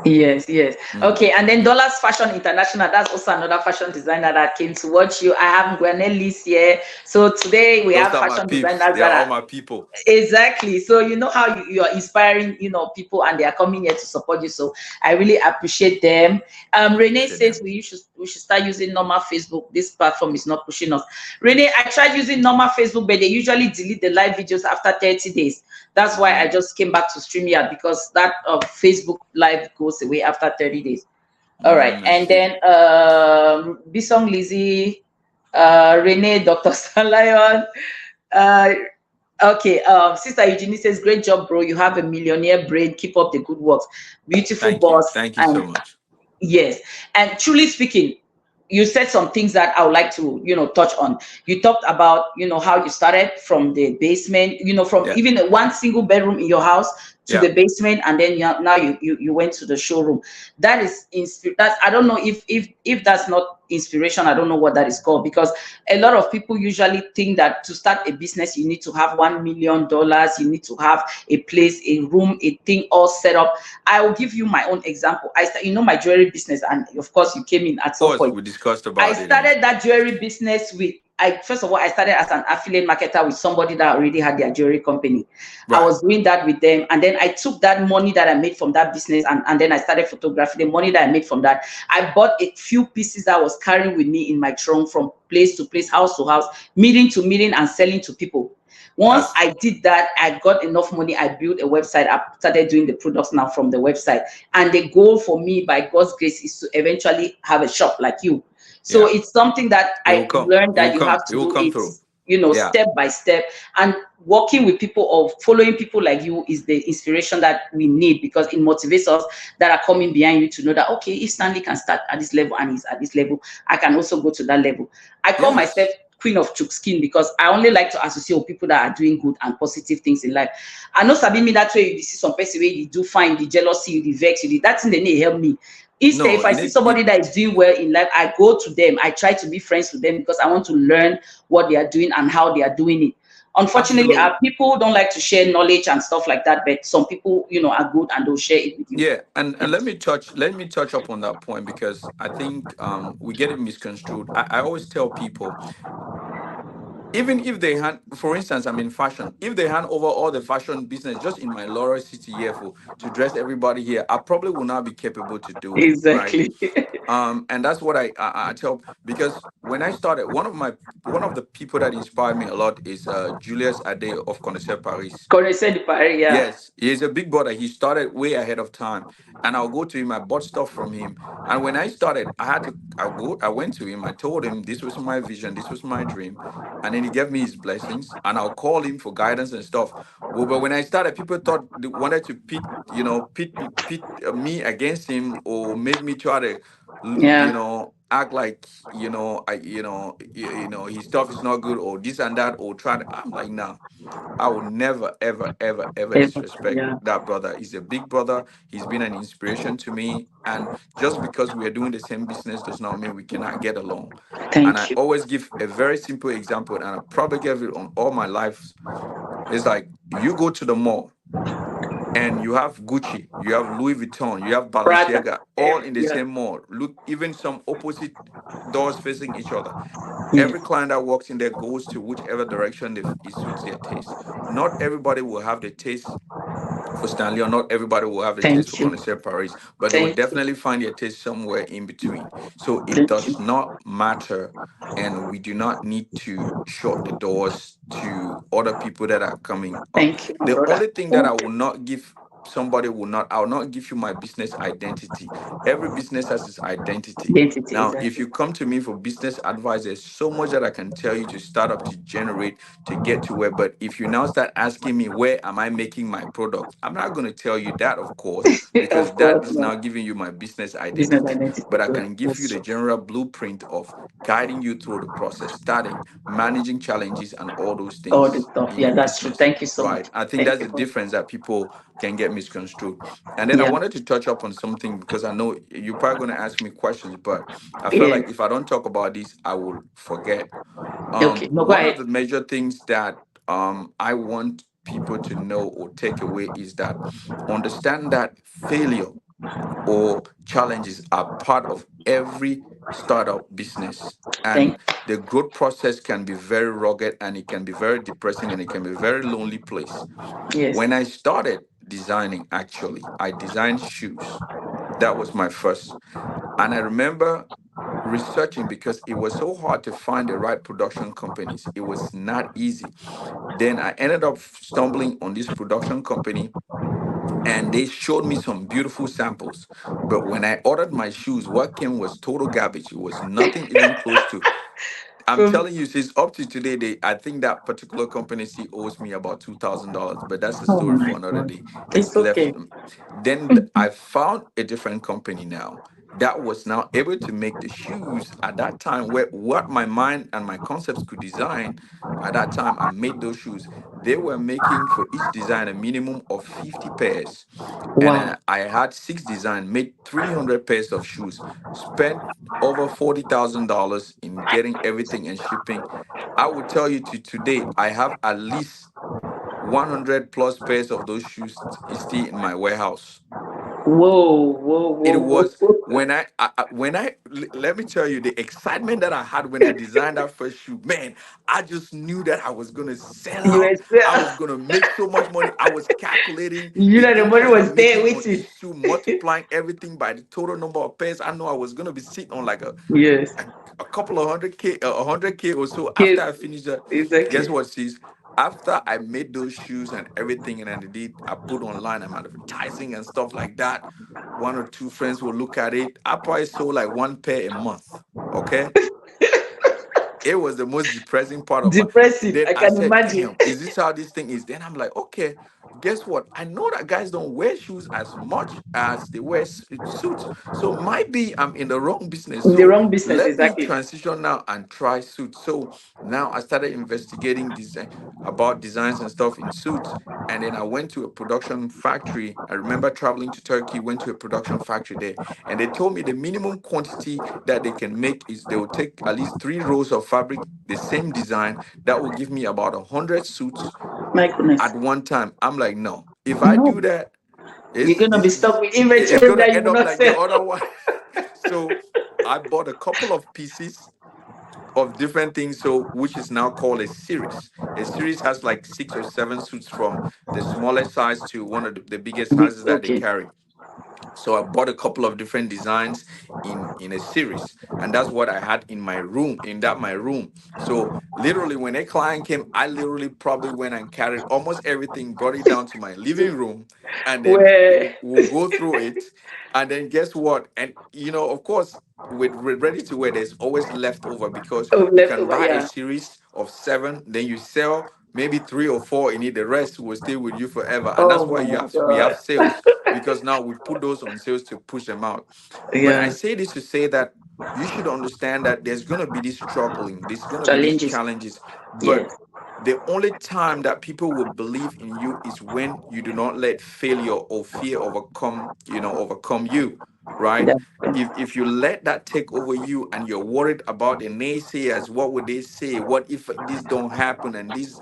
Yes, yes. Mhm. Okay, and then Dollars Fashion International, that's also another fashion designer that came to watch you. I have Gwenelis here. So today we Those have are my fashion peeps. designers They are that all are my people. exactly. So you know how you're inspiring, people, and they are coming here to support you. So I really appreciate them. I Renee appreciate says them. we should start using normal Facebook. This platform is not pushing us. Renee, I tried using normal Facebook, but they usually delete the live videos after 30 days. That's why I Mm, just came back to StreamYard, because that Facebook live goes away after 30 days. All right. I And see. then Bisong Lizzie, Renee, Dr. Stanlion. Uh, okay. Sister Eugenie says, great job, bro. You have a millionaire brain. Keep up the good work. Beautiful Thank you. boss. Thank you And so much. Yes. And truly speaking, you said some things that I would like to, touch on. You talked about, how you started from the basement, from Yeah, even one single bedroom in your house to yeah. the basement, and then now you went to the showroom. That is that's, I don't know if that's not inspiration. I don't know what that is called, because a lot of people usually think that to start a business you need to have $1 million, you need to have a place, a room, a thing all set up. I will give you my own example. My jewelry business, and of course you came in at Of some course, point. we discussed I about it, and started that jewelry business with, I first of all, I started as an affiliate marketer with somebody that already had their jewelry company. I right. was doing that with them, and then I took that money that I made from that business, and then I started photography. The money that I made from that, I bought a few pieces that I was carrying with me in my trunk from place to place, house to house, meeting to meeting, and selling to people. Once That's I did that, I got enough money. I built a website. I started doing the products now from the website. And the goal for me, by God's grace, is to eventually have a shop like you. So yeah. it's something that It I will come. learned It will that you come. have It to will do come it, through. Yeah. step by step. And working with people or following people like you is the inspiration that we need, because it motivates us that are coming behind you to know that, okay, if Stanley can start at this level and he's at this level, I can also go to that level. I call myself Yes. queen of chook skin, because I only like to associate with people that are doing good and positive things in life. I know Sabi me that way. You see some person where you do fine, the jealousy, you the vex, you the, that thing they need help me. Instead, No, if I you see need somebody that is doing well in life, I go to them. I try to be friends with them because I want to learn what they are doing and how they are doing it. Unfortunately, absolutely. people don't like to share knowledge and stuff like that, but some people, are good and they'll share it with you. Yeah, and Yes. let me touch up on that point because I think we get it misconstrued. I always tell people, even if they hand, for instance, I'm in fashion, if they hand over all the fashion business just in my Laurel City here for to dress everybody here, I probably will not be capable to do it, right? Exactly. And that's what I tell, because when I started, one of the people that inspired me a lot is Julius Ade of Connaisseur Paris. Connaisseur de Paris, yeah. Yes, he's a big brother. He started way ahead of time, and I'll go to him. I bought stuff from him, and when I started, I had to. I went to him. I told him this was my vision, this was my dream, and then he gave me his blessings. And I'll call him for guidance and stuff. Well, but when I started, people thought they wanted to pit me against him or make me try to, Yeah. act like his stuff is not good or this and that or try to. I'm like, nah. I will never, ever, ever, ever disrespect Yeah. that brother. He's a big brother. He's been an inspiration to me. And just because we are doing the same business does not mean we cannot get along. And I Thank you. always give a very simple example, and I probably give it on all my lives. It's like you go to the mall and you have Gucci, you have Louis Vuitton, you have Prada. Balenciaga, all in the Yeah. same mall. Look, even some opposite doors facing each other. Yes. Every client that walks in there goes to whichever direction it suits their taste. Not everybody will have the taste for Stanley, or not everybody will have the taste for Thank you. Connoisseur Paris, but they will Thank you. definitely find their taste somewhere in between. So it Thank does you. not matter, and we do not need to shut the doors to other people that are coming up. Thank you, my The brother. only thing that I will not give somebody will not I will not give you my business identity. Every business has its identity. Identity, Now, if exactly. you come to me for business advice, there's so much that I can tell you to start up, to generate, to get to where. But if you now start asking me where am I making my product, I'm not going to tell you that, of course, because Of that course, is no. now giving you my business Business identity. identity. But I Good. can give you That's the true. general blueprint of guiding you through the process, starting, managing challenges, and all those All the things stuff. in Yeah, your that's true. business. Thank you so much. Right. I think Thank that's you the for. difference that people can get misconstrued. And then I Yeah. wanted to touch up on something because I know you're probably going to ask me questions, but I feel Yeah. like if I don't talk about this, I will forget. Okay. No, go One ahead. of the major things that I want people to know or take away is that understand that failure or challenges are part of every startup business. Thank. And the growth process can be very rugged, and it can be very depressing, and it can be a very lonely place. Yes. When I started designing, actually, I designed shoes. That was my first. And I remember researching because it was so hard to find the right production companies. It was not easy. Then I ended up stumbling on this production company, and they showed me some beautiful samples. But when I ordered my shoes, what came was total garbage. It was nothing even close to. I'm Um, telling you, since up to today, I think that particular company still owes me about $2,000. But that's a oh story my for another God. day. It's It's left. okay. Then I found a different company now, that was now able to make the shoes at that time, where what my mind and my concepts could design at that time, I made those shoes. They were making for each design a minimum of 50 pairs. And Wow. then I had six design, made 300 pairs of shoes, spent over $40,000 in getting everything and shipping. I would tell you to today, I have at least 100 plus pairs of those shoes still in my warehouse. Whoa, whoa, It whoa, was whoa. when let me tell you the excitement that I had when I designed that first shoe. Man, I just knew that I was gonna sell You out. I were was gonna make so much money. I was calculating you the know the money interest was I'm there making on waiting. each shoe, multiplying everything by the total number of pairs. I know I was gonna be sitting on like Yes. a, a couple of hundred K, 100K or so after Yes, I finished that. Guess exactly. what, sis? After I made those shoes and everything, and I put online, I'm advertising and stuff like that. One or two friends will look at it. I probably sold like one pair a month. Okay, it was the most depressing part of my. Depressing, Then I I can said, imagine. damn, is this how this thing is? Then I'm like, okay, guess what? I know that guys don't wear shoes as much as they wear suits. So might be I'm in the wrong business. In the So wrong business, let me exactly. transition now and try suits. So now I started investigating design about designs and stuff in suits. And then I went to a production factory. I remember traveling to Turkey, went to a production factory there, and they told me the minimum quantity that they can make is they will take at least three rolls of fabric, the same design, that will give me about 100 suits My goodness. at one time. I'm like, no, if I do No. that, You're gonna be this stuck is with it's inventory gonna that you end will up not like the sell. other one. So I bought a couple of pieces of different things, so which is now called a series. A series has like 6 or 7 suits from the smallest size to one of the biggest Big, sizes that they okay. carry. So I bought a couple of different designs in a series, and that's what I had in my room, in that my room. So literally when a client came, I literally probably went and carried almost everything, brought it down to my living room, and then Where we'll go through it. And then guess what? And of course, with ready to wear, there's always leftover, because oh, you can leftover, buy a yeah. series of seven, then you sell maybe three or four in it, the rest will stay with you forever. And that's Oh why my we have god. sales, because now we put those on sales to push them out. But I Yeah. say this to say that you should understand that there's going to be this struggling, there's going to be these Challenges. challenges, Yes. but the only time that people will believe in you is when you do not let failure or fear overcome you, right? That's If you let that take over you and you're worried about the naysayers, what would they say, what if this don't happen, and this,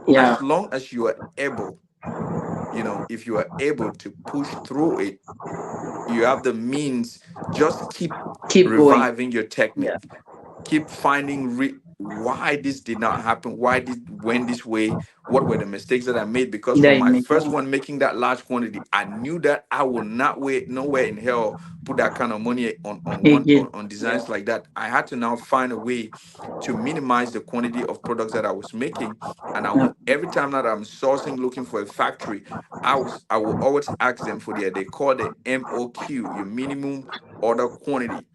yeah. as long as you are able, if you are able to push through it, you have the means. Just keep Keep going. reviving your Yeah. technique, keep finding why this did not happen, why did went this way, what were the mistakes that I made. Because That from you my make. first one making that large quantity, I knew that I would not wait nowhere in hell put that kind of money Again. on Yeah. designs like that. I had to now find a way to minimize the quantity of products that I was making. And Yeah. every time that I'm sourcing, looking for a factory, I will always ask them for they call the MOQ, your minimum order quantity.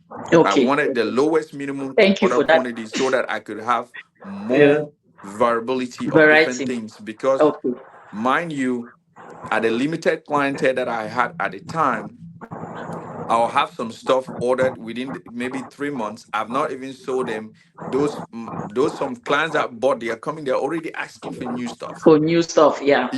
I Okay. wanted the lowest minimum Thank you order for that. quantity so that I could have Yeah. more variability of different Variety. things. Because, Okay. mind you, at the limited clientele that I had at the time, I'll have some stuff ordered within maybe 3 months. I've not even sold them. Those some clients that bought, they are coming. They're already asking for new stuff. For new stuff. Yeah.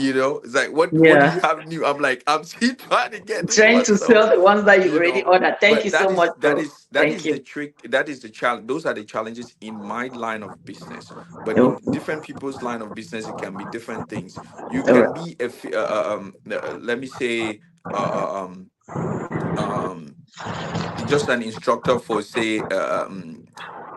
It's like, what do Yeah. you have new? I'm like, I'm still trying to get this Trying one. to So sell the ones that you you already know ordered. Thank you but so much, bro. that Thank is the you. trick, that is the challenge. Those are the challenges in my line of business, but in Okay. different people's line of business it can be different things. You All can right. be let me say uh, um um just an instructor for, say,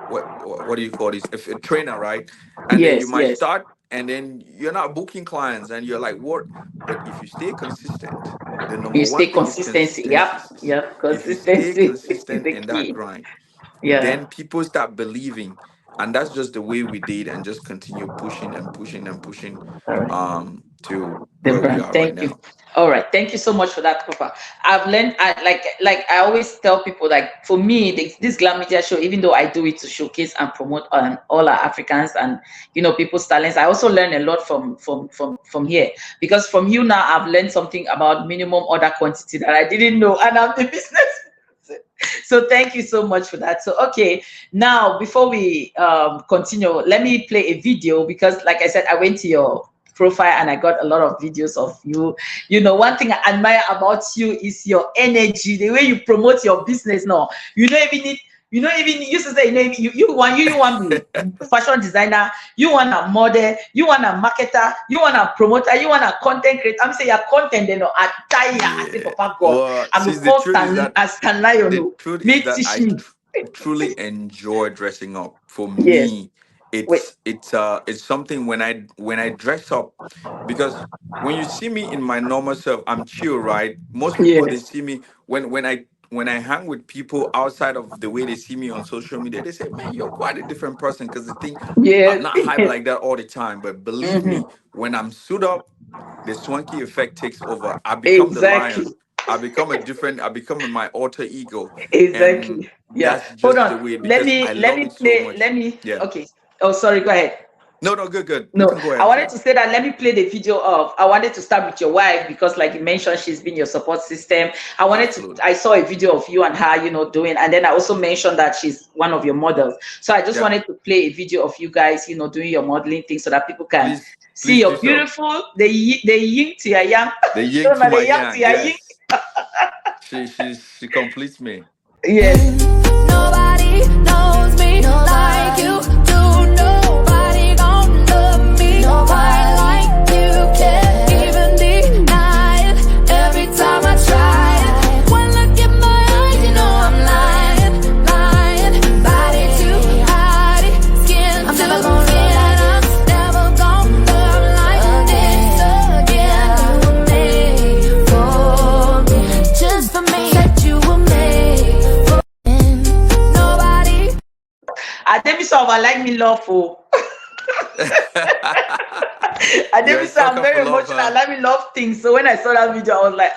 what do you call this, if a trainer, right? And then you Yes. might Yes. start, and then you're not booking clients, and you're like, what? But if you stay consistent, the number You one stay thing is consistency. consistency, Yep. sis. Yep. If you stay Consistency is consistent the in that key. grind, Yeah. then people start believing. And that's just the way we did, and just continue pushing and pushing and pushing All right. to The where we brand. are right Thank you. now. All right. Thank you so much for that, Papa. I've learned. Like I always tell people. Like for me, this Glam Media show, even though I do it to showcase and promote all our Africans and people's talents, I also learn a lot from here. Because from you now, I've learned something about minimum order quantity that I didn't know, and I'm the business. So thank you so much for that. So okay, now before we continue, let me play a video because, like I said, I went to your profile and I got a lot of videos of you. You know, one thing I admire about you is your energy, the way you promote your business. No, you don't even need. You don't even used to say, you know, you want be fashion designer, you want a model, you want a marketer, you want a promoter, you want a content creator. I'm saying your content, you know, attire. I say, Yeah. Papa God, Well, I'm see, a the first truth is that as Stanlion. the No, truth is me that teach me. truly enjoy dressing up. For Yes. me, Wait. it's something when I dress up, because when you see me in my normal self, I'm chill, right? Most people, they Yes. see me when I hang with people outside of the way they see me on social media, they say, "Man, you're quite a different person." Because they think I'm Yes. not hype like that all the time. But believe Mhm. me, when I'm suit up, the swanky effect takes over. I become the lion. Exactly. I become my alter ego. And Exactly. Yeah. that's Hold just on. the way, Let because me I let love me it so play. much. Let me. Yeah. Okay. Oh, sorry. Go ahead. No, no, good, good. You No, can go I ahead, wanted to please. say that let me play the video of. I wanted to start with your wife because, like you mentioned, she's been your support system. I wanted to. Absolutely. I saw a video of you and her, you know, doing, and then I also mentioned that she's one of your models. So I just Yeah. wanted to play a video of you guys, you know, doing your modeling thing so that people can Please, see please do your so. beautiful, the yin to your yang. The yin So to now my the yang to yang. your yin. Yes. She completes me. Yes. Nobody knows me like you do. Nobody gon' love me quite like you. Can't even deny it every time I try it. When look in my eyes, you know I'm lying, lying. Body to body, skin to skin. I'm never gon' love like this again. You were made for me, just for me. Said you were made for nobody. I tell me so I like me love for. I You're didn't a say I'm sucker for very love, emotional. I huh? let me love things. So when I saw that video, I was like,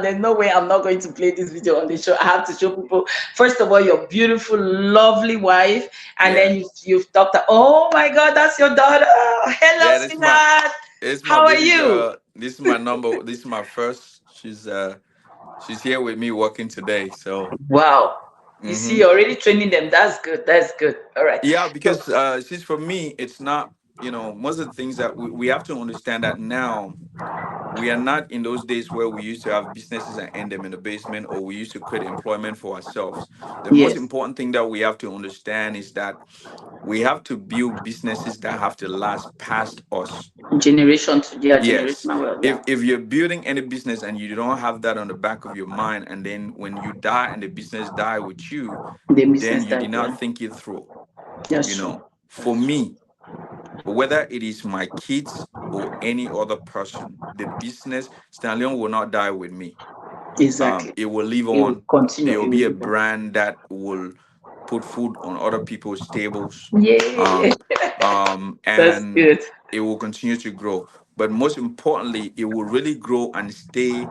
there's no way I'm not going to play this video on the show. I have to show people, first of all, your beautiful, lovely wife. And Yeah. then you've talked, oh my God, that's your daughter. Hello, Yeah, sweetheart. this is my How are baby you? girl. This is my number. This is my first. She's here with me working today. So Wow. You see, hmm you're already training them. That's good. That's good. All right. yeah, So, because since for me, it's not, most of the things that we have to understand that now we are not in those days where we used to have businesses and end them in the basement, or we used to create employment for ourselves. The most yes, important thing that we have to understand is that we have to build businesses that have to last past us. generation to, yeah, Yes. generational wealth. Yeah, If you're building any business and you don't have that on the back of your mind, and then when you die and the business die with you, the then business you type. did not Yeah, think it through. that's true. For me, whether it is my kids or any other person, the business Stanlion will not die with me. Exactly. It will live It will on. continue. It will It be will a live on. brand that will put food on other people's tables. Yeah, Um, that's and good. it will continue to grow. But most importantly, it will really grow and stay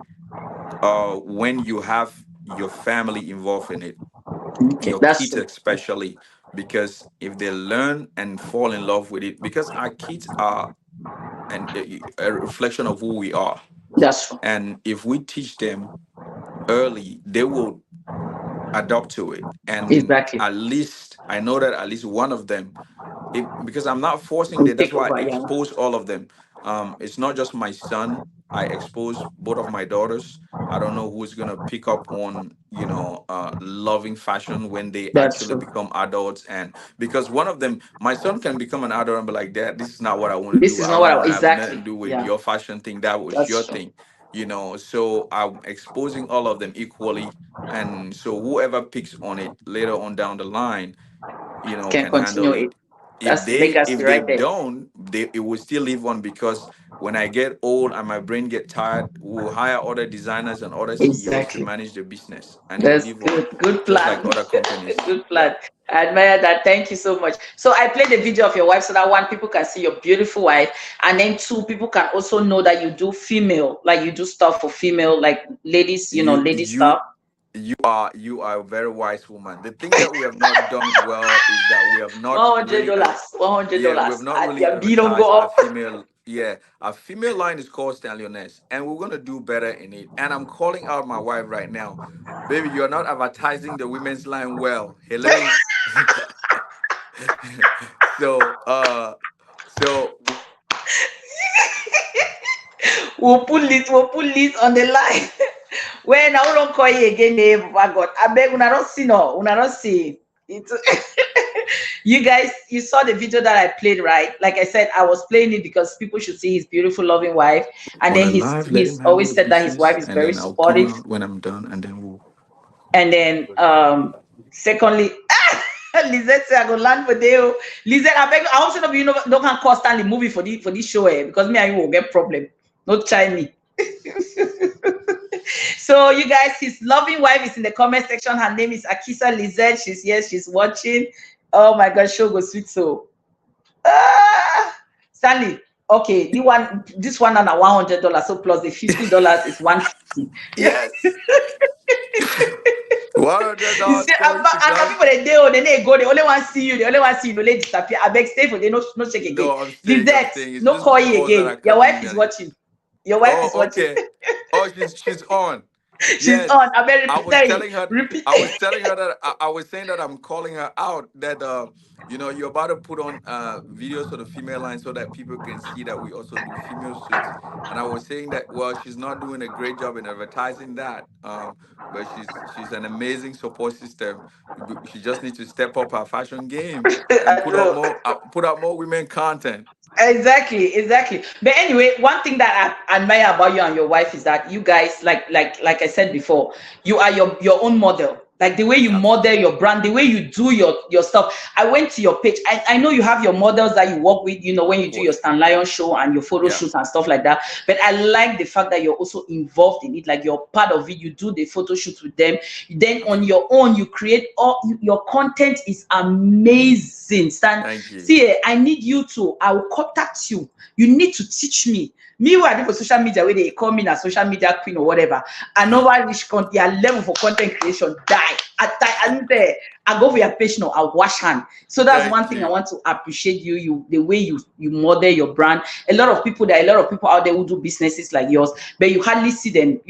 when you have your family involved in it, Okay, your that's kids true. especially, because if they learn and fall in love with it, because our kids are a reflection of who we are. That's true. And if we teach them early, they will adapt to it. And Exactly. at least I know that at least one of them, because I'm not forcing Will that. That's take why I over. Yeah, expose all of them. It's not just my son. I expose both of my daughters. I don't know who's gonna pick up on loving fashion when they that's actually true. become adults. And because one of them, my son can become an adult and be like, "Dad, this is not what I want to This do. is I not don't what want I to have nothing exactly. to do with Yeah, your fashion thing. That was your that's true. thing." So I'm exposing all of them equally, and so whoever picks on it later on down the line, Can can handle continue it. it. That's legacy If they right there. don't, it will still live on, because when I get old and my brain get tired, we'll hire other designers and other CEOs to Exactly. manage the business, and it will That's live on good. Good just like plan. other companies. Good Yeah. plan. I admire that. Thank you so much. So I played the video of your wife so that one, people can see your beautiful wife, and then two, people can also know that you do female, like you do stuff for female, like ladies, you know, you lady stuff. you you are a very wise woman. The thing that we have not done well is that we have not $100, really $100. yeah, we have not And really your bill don't advertised go our up. female Yeah, our female line is called Stanlioness, and we're gonna do better in it. And I'm calling out my wife right now, baby. You're not advertising the women's line well. Hello. so, so we'll put this on the line. When I don't call you again, Papa God. I beg una don't see no, una don't see. It's you guys, you saw the video that I played, right? Like I said, I was playing it because people should see his beautiful, loving wife. And on then a he's live, let him he's handle always the said that his wife business, is and very then I'll come supportive. out when I'm done, and then we'll. And then secondly, Lizette say I go land for Deo. Lizette, I beg I also know you know don't can call Stanley movie for this show, because me and you will get problem. Not try me. So you guys, his loving wife is in the comment section. Her name is Akisah Lizette. She's here, she's watching. Oh my god, show go sweet. So Stanley, okay, this one and $100, so plus the $50 is $150. Yes. You $100 see, coming to and God. people they go, they only want to see you, they only want to see you, they disappear. I beg stay for they no check again. No, I'm staying. I'm Lizette, staying. It's no just call the you calls that again. are Your coming wife in. is watching. Your wife is Oh, watching. okay. Oh, she's on. She's on. Yes, I beg I was telling her. repeat. I was telling her that I was saying that I'm calling her out. That you're about to put on videos for the female line so that people can see that we also do female suits. And I was saying that well, she's not doing a great job in advertising that. But she's an amazing support system. She just needs to step up her fashion game and I know. put out more women content. Exactly. But anyway, one thing that I admire about you and your wife is that you guys, like I said before, you are your own model. Like the way you model Absolutely. your brand, the way you do your stuff. I went to your page. I know you have your models that you work with, when Of you do your course. Stanlion show and your photo Yeah. shoots and stuff like that. But I like the fact that you're also involved in it, like you're part of it. You do the photo shoots with them. Then on Absolutely. your own, you create your content is amazing. Stan, Thank you. see, I need you to. I will contact you. You need to teach me. Me, what I do for social media, where they call me a social media queen or whatever. I know why reach their level for content creation die. I go for your page now. I wash hand. So that's one Thank thing I you. want to appreciate you the way you model your brand. There are a lot of people out there who do businesses like yours, but you hardly see them,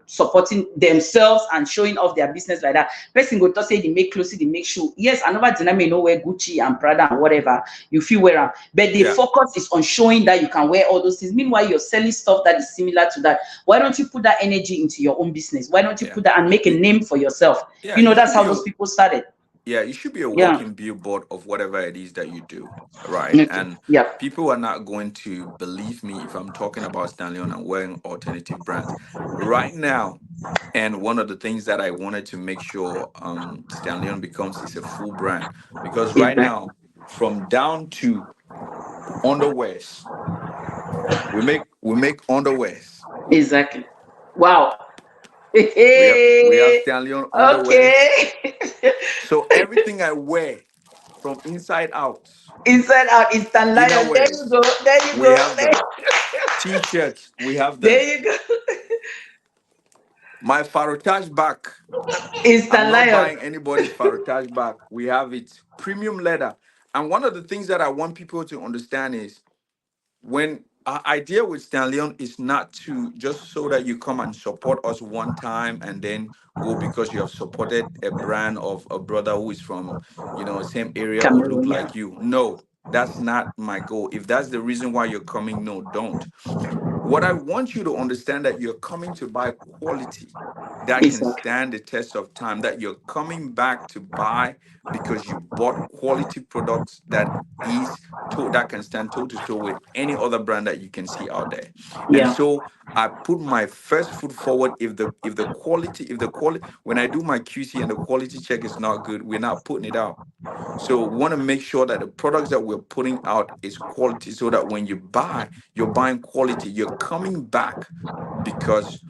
supporting themselves and showing off their business like that. Person go to say they make clothes, they make shoe. Yes, another dynamic may know wear Gucci and Prada and whatever you feel wear them, but the Yeah. focus is on showing that you can wear all those things. Meanwhile, you're selling stuff that is similar to that. Why don't you put that energy into your own business? Why don't you Yeah. put that and make a name for yourself? Yeah. You That's should how be those people started. you should be a Yeah. walking billboard of whatever it is that you do, right? Okay. And Yeah. people are not going to believe me if I'm talking about Stanlion and wearing alternative brands right now. And one of the things that I wanted to make sure Stanlion becomes is a full brand, because right Exactly. now, from down to underwears, we make underwears. Exactly. Wow. We have Stanlion underwears. Okay. So everything I wear from inside out, Inside out is inner Stanlion. There you wears, go. There you we go. have them. T-shirts, we have There them. you go. My Farotage back, It's I'm not Stanlion. buying anybody's Farotage back. We have it. Premium leather. And one of the things that I want people to understand is when our idea with Stanlion is not to just so that you come and support us one time and then go because you have supported a brand of a brother who is from, same area or look Cameroon, yeah. like you. No, that's not my goal. If that's the reason why you're coming, no, don't. What I want you to understand that you're coming to buy quality that can Exactly. stand the test of time, that you're coming back to buy because you bought quality products that can stand toe to toe with any other brand that you can see out there. And Yeah. so I put my first foot forward. If the quality when I do my QC and the quality check is not good, we're not putting it out. So we want to make sure that the products that we're putting out is quality, so that when you buy, you're buying quality. You're coming back because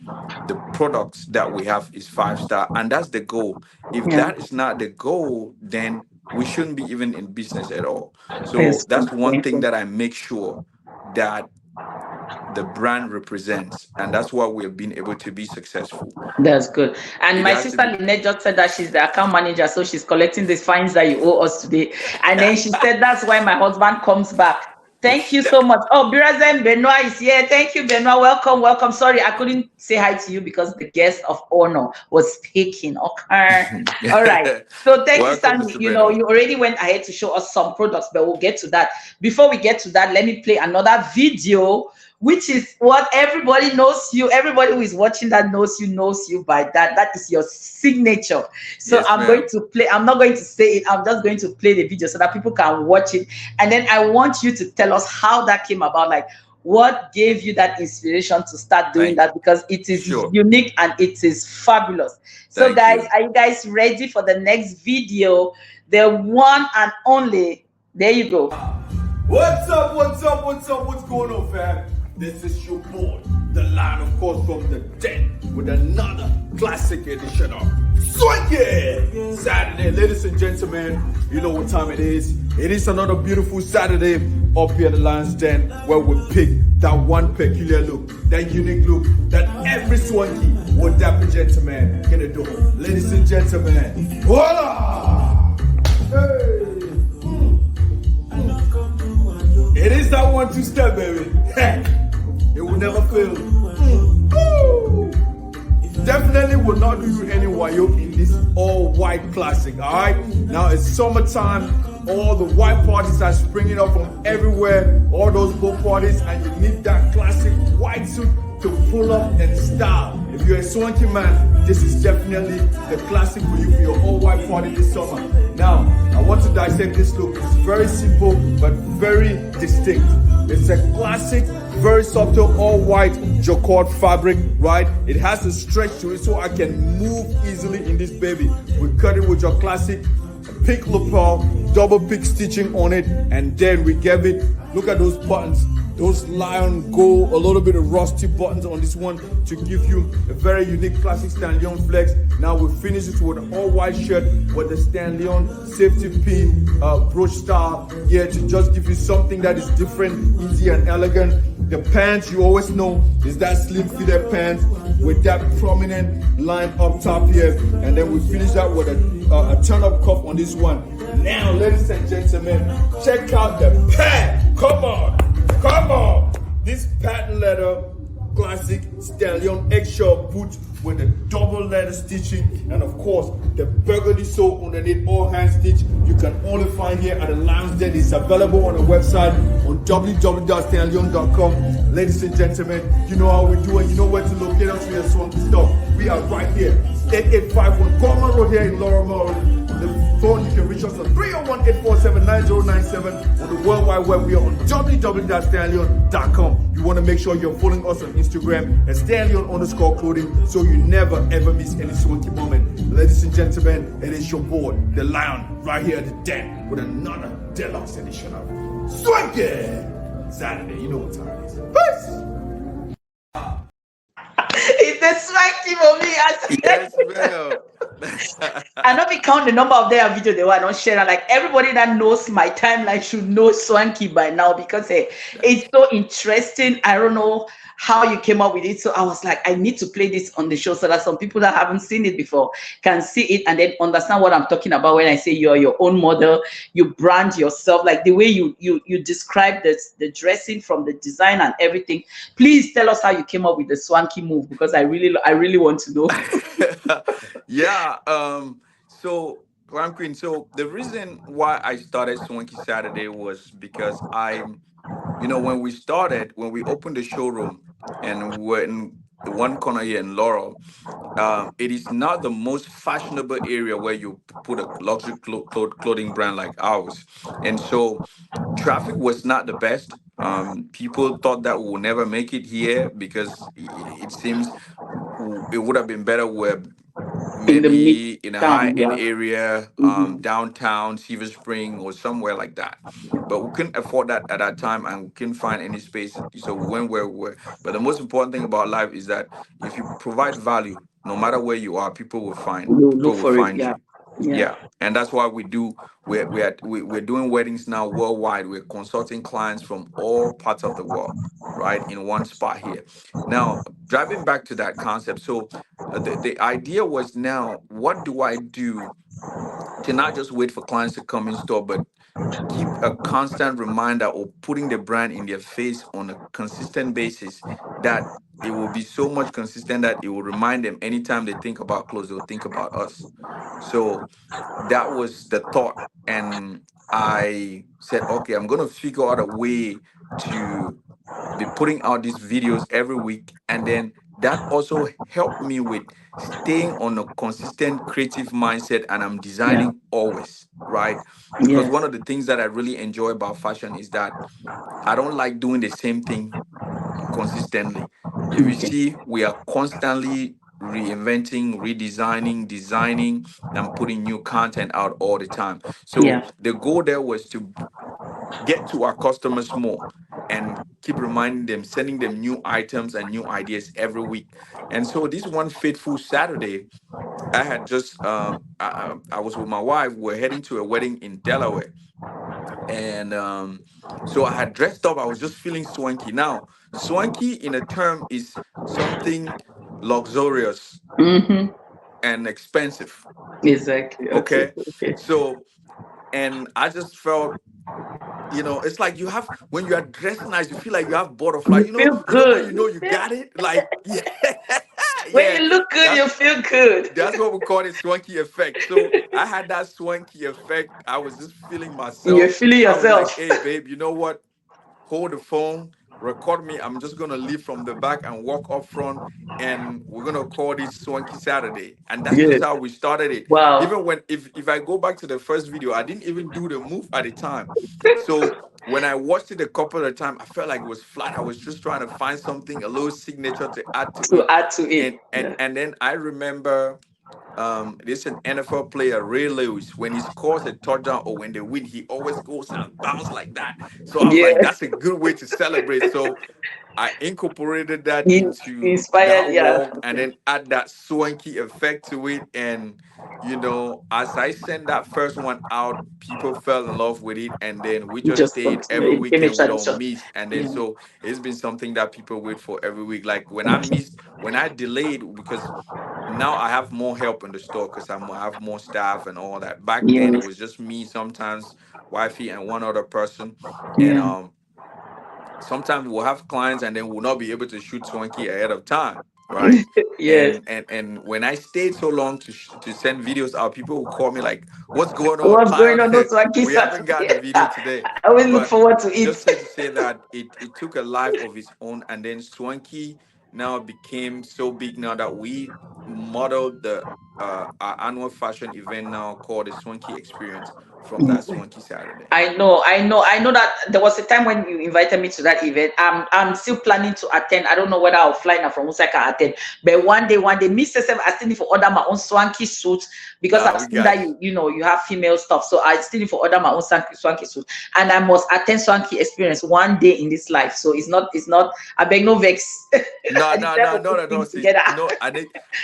the products that we have is 5 star, and that's the goal. If Yeah. that is not the goal, then we shouldn't be even in business at all. So It's that's good. one Thank thing you. that I make sure that the brand represents, and that's why we have been able to be successful. That's good. And It my has to sister be. Lynette just said that she's the account manager, so she's collecting the fines that you owe us today. And then she said that's why my husband comes back. Thank you so much. Oh, Birazen Benoit is here. Thank you, Benoit. Welcome, welcome. Sorry, I couldn't say hi to you because the guest of honor was speaking. Okay. All right. So thank you, Welcome, Stanley. Mr. You know, Beno. you already went ahead to show us some products, but we'll get to that. Before we get to that, let me play another video, which is what everybody knows you. Everybody who is watching that knows you by that. That is your signature. So Yes, I'm going ma'am. to play. I'm not going to say it. I'm just going to play the video so that people can watch it. And then I want you to tell us how that came about. Like, what gave you that inspiration to start doing Thank that? Because it is Sure. unique and it is fabulous. So, Thank guys, you. are you guys ready for the next video? The one and only. There you go. What's up, what's up, what's up, what's going on, fam? This is your boy, the line, of course, from the dead, with another classic edition of Swanky Saturday. Ladies and gentlemen, you know what time it is. It is another beautiful Saturday up here at the Lion's Den, where we pick that one peculiar look, that unique look that every Swanky or dapper gentleman can adore. Ladies and gentlemen, voila! Hey! It is that 1-2 step, baby. It will never fail. Woo. Definitely will not do you any wayo in this all-white classic, alright? Now it's summertime. All the white parties are springing up from everywhere. All those boat parties, and you need that classic white suit to pull up and style. If you're a swanky man, this is definitely the classic for you for your all-white party this summer. Now, I want to dissect this look. It's very simple, but very distinct. It's a classic, very subtle, all-white jacquard fabric, right? It has a stretch to it so I can move easily in this baby. We cut it with your classic pink lapel, double pink stitching on it, and then we gave it, look at those buttons, those lion gold, a little bit of rusty buttons on this one to give you a very unique classic Stanlion flex. Now we finish it with an all-white shirt with the Stanlion safety pin brooch style, yeah, to just give you something that is different, easy and elegant. The pants, you always know, is that slim fitted pants with that prominent line up top here, and then we finish that with a turn-up cuff on this one. Now, ladies and gentlemen, check out the pad. Come on, come on. This patent leather classic Stallion eggshell boot with the double leather stitching, and of course the burgundy sole underneath, all hand stitch. You can only find here at the Lion's Den. It's available on the website on www.stanlion.com. Ladies and gentlemen, you know how we do it. You know where to locate us. We are Swanky Stuff. We are right here, 8851 Gorman Road here in Laurel, Maryland. The phone, you can reach us on 301-847-9097. On the World Wide Web, we are on www.stanlion.com. You want to make sure you're following us on Instagram at Stanlion_clothing so you never ever miss any swanky moment. Ladies and gentlemen, it is your boy, the Lion, right here at the Den with another deluxe edition of Swanky Saturday. You know what time it is. Peace! It's the swanky for me. Yes, ma'am. I know we count the number of their video they were not sharing. Like everybody that knows my timeline should know Swanky by now because it's so interesting. I don't know how you came up with it. So I was like, I need to play this on the show so that some people that haven't seen it before can see it and then understand what I'm talking about when I say you're your own model, you brand yourself, like the way you describe the dressing from the design and everything. Please tell us how you came up with the Swanky move because I really want to know. Yeah. So, Glam Queen. So the reason why I started Swanky Saturday was because when we opened the showroom and we're in the one corner here in Laurel, it is not the most fashionable area where you put a luxury clothing brand like ours. And so traffic was not the best. People thought that we would never make it here because it seems it would have been better where In the maybe in a midtown, high-end yeah. area, Mhm. downtown Silver Spring or somewhere like that. But we couldn't afford that at that time, and we couldn't find any space. So we went where we were. But the most important thing about life is that if you provide value, no matter where you are, You look people will for it, find yeah. you. Yeah. Yeah, and that's why we do. We're doing weddings now worldwide. We're consulting clients from all parts of the world, right, in one spot here. Now, driving back to that concept, so the idea was now, what do I do to not just wait for clients to come in store, but keep a constant reminder or putting the brand in their face on a consistent basis, that it will be so much consistent that it will remind them anytime they think about clothes, they'll think about us. So that was the thought. And I said, okay, I'm going to figure out a way to be putting out these videos every week. And then that also helped me with staying on a consistent creative mindset, and I'm Yeah. designing always, right? Because Yes. one of the things that I really enjoy about fashion is that I don't like doing the same thing consistently. If you Okay. see, we are constantly reinventing, redesigning, designing, and putting new content out all the time. So Yeah. the goal there was to get to our customers more and keep reminding them, sending them new items and new ideas every week. And so this one fateful Saturday, I had just I was with my wife. We're heading to a wedding in Delaware, and so I had dressed up. I was just feeling swanky. Now, swanky in a term is something luxurious Mm-hmm. and expensive. Exactly. Okay. Okay, Okay. so and I just felt, it's like you have, when you are dressed nice, you feel like you have butterfly. You feel When good. you know you got it, like yeah, When yeah. you look good, That's you feel good. that's what we call it, swanky effect. So I had that swanky effect. I was just feeling You're myself. feeling I was like, yourself. hey babe, you know what? Hold the phone, record me. I'm just gonna leave from the back and walk up front, and we're gonna call this Swanky Saturday. And that's just Good. how we started it. Wow. Even when, if I go back to the first video, I didn't even do the move at the time. So when I watched it a couple of times, I felt like it was flat. I was just trying to find something, a little signature to add to To it. add to it. And and Yeah. and then I remember this an NFL player, Ray Lewis, when he scores a touchdown or when they win, he always goes and bounce like that. So I was like, Yeah. that's a good way to celebrate. So I incorporated that In, into inspired. that Yeah. walk, and Okay. then add that swanky effect to it. And as I sent that first one out, people fell in love with it, and then we You just just stayed continue. every It became a weekend. We don't tradition. miss, and then Yeah. so it's been something that people wait for every week. Like when I missed, when I delayed, because now I have more help in the store because I have more staff and all that. Back then it Yes. was just me, sometimes wifey, and one other person. And Yeah. sometimes we'll have clients and then we'll not be able to shoot swanky ahead of time, right? Yes. And when I stayed so long to send videos out, people will call me like, what's going on, What's going Lion? on? Those Swanky We haven't got Saturday. the video today. I always look But forward to it. just to say that it took a life of its own, and then swanky now became so big now that we modeled the our annual fashion event now called the Swanky Experience from that Swanky Saturday. I know that there was a time when you invited me to that event. I'm still planning to attend. I don't know whether I'll fly now from Osaka and attend. But one day, me myself, I still need to order my own swanky suit because Nah, I've we seen got that you. you have female stuff. So I still need to order my own swanky suit, and I must attend swanky experience one day in this life. So it's not. I beg no vex. No, I no, decided no, to not put at all, things sis. together.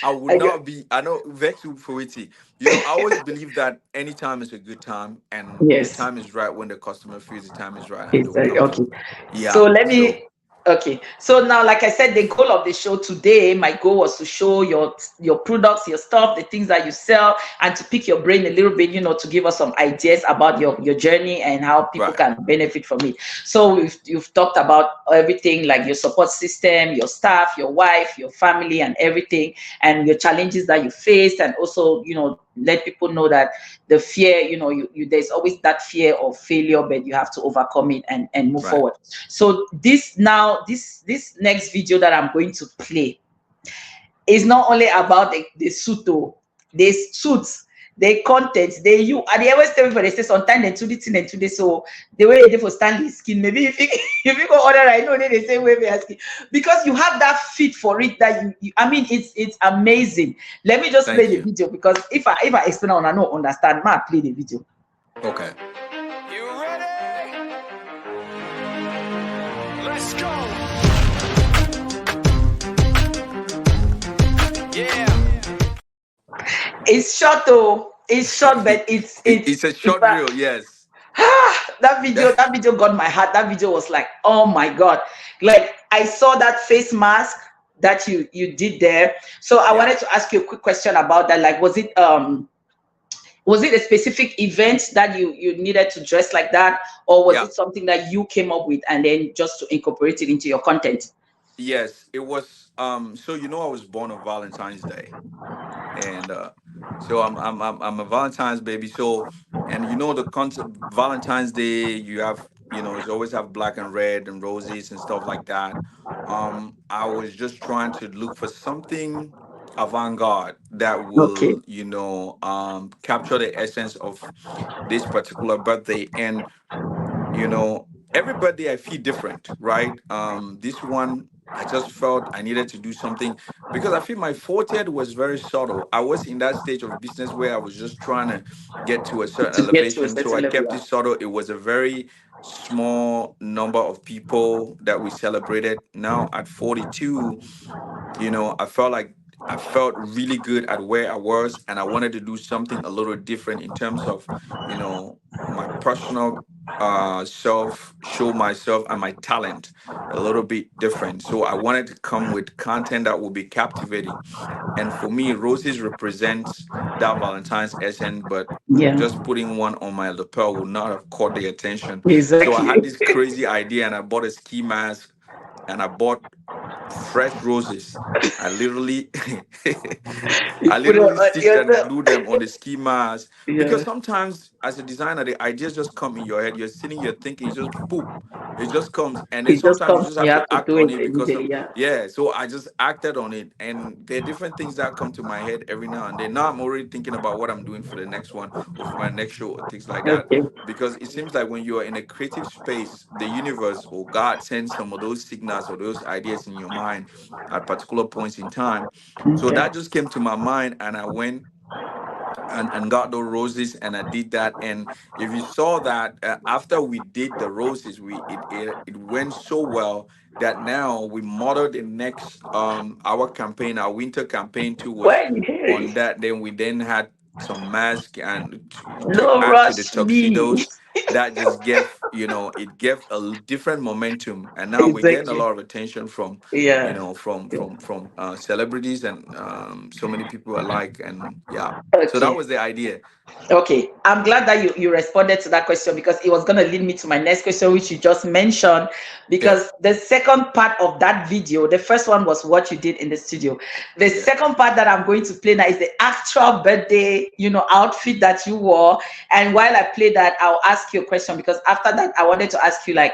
I would I go, not be. I know vex you for it. I always believe that any time is a good time, and the yes. time is right when the customer feels the time is right, and It's they'll very come okay. through. So Yeah. let So me. Okay. So now, like I said, the goal of the show today, my goal was to show your products, your stuff, the things that you sell, and to pick your brain a little bit, to give us some ideas about your journey and how people right, can benefit from it. So you've talked about everything, like your support system, your staff, your wife, your family, and everything, and your challenges that you faced, and also let people know that the fear, there's always that fear of failure, but you have to overcome it and move right, forward. So this next video that I'm going to play is not only about the suit, though. There's suits, the content, they always tell me, they say sometimes they do this and do this. So the way they do for Stanley skin, maybe if you if you go order, I know they say way we asking, because you have that fit for it that I mean, it's amazing. Let me just play thank the you. video, because if I explain on, I don't understand. Ma, play the video. Okay. You ready? Let's go. Yeah. It's short though. It's short, but It's a in short fact, reel, yes. that video got my heart. That video was like, oh my god. Like, I saw that face mask that you did there. So I Yeah. wanted to ask you a quick question about that. Like, was it Was it a specific event that you needed to dress like that, or was Yeah. it something that you came up with and then just to incorporate it into your content? Yes, it was. So I was born on Valentine's Day, and so I'm a Valentine's baby. So, and the concept Valentine's Day, you have it's always have black and red and roses and stuff like that. I was just trying to look for something avant-garde that Okay. will capture the essence of this particular birthday. And every birthday I feel different, right? This one I just felt I needed to do something because I feel my 40th was very subtle. I was in that stage of business where I was just trying to get to a certain To get to a elevation, so certain I level. kept it subtle. It was a very small number of people that we celebrated. Now at 42, I felt really good at where I was, and I wanted to do something a little different in terms of, my personal self, show myself and my talent a little bit different. So I wanted to come with content that will be captivating. And for me, roses represents that Valentine's essence, but Yeah. just putting one on my lapel would not have caught the attention. So I Exactly. had this crazy idea, and I bought a ski mask, and I bought fresh roses. I literally You I put it literally on stitched and yourself. glued them on the ski mask, because Yeah. sometimes as a designer the ideas just come in your head. You're sitting, you're thinking, it just boom, it just comes, and then It just sometimes you comes just and you have to have to act do on it it because immediately. of, Yeah. yeah. So I just acted on it, and there are different things that come to my head every now and then. Now I'm already thinking about what I'm doing for the next one or for my next show or things like that, Okay. because it seems like when you are in a creative space, the universe or God sends some of those signals or those ideas in your mind at particular points in time. So Okay. that just came to my mind, and I went and got the roses, and I did that. And if you saw that, after we did the roses, it went so well that now we modeled the next our campaign, our winter campaign too, was Why you on hear? that. Then we then had some mask and to No add to the rush me. tuxedos. That just gave, it gave a different momentum, and now we're getting a Exactly. lot of attention from Yeah. celebrities and so many people alike. And yeah, so that Okay. was the idea. Okay, I'm glad that you responded to that question, because it was going to lead me to my next question, which you just mentioned. Because Yes. the second part of that video, the first one was what you did in the studio. The Yeah. second part that I'm going to play now is the actual birthday, outfit that you wore. And while I play that, I'll ask you a question, because after that, I wanted to ask you, like,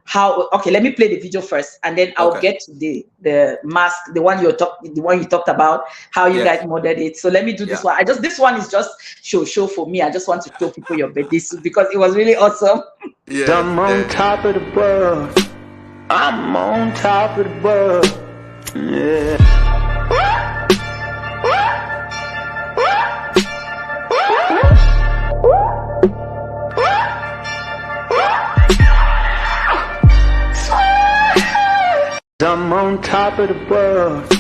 how. Okay, let me play the video first, and then I'll Okay. get to the mask, the one you talked about, how you guys Yes. modeled it. So let me do this Yeah. one. This one is just show for me. I just want to show people your birthday suit, because it was really awesome. Yes. I'm on Yeah. top of the world. I'm on top of the world. Yeah. I'm on top of the world.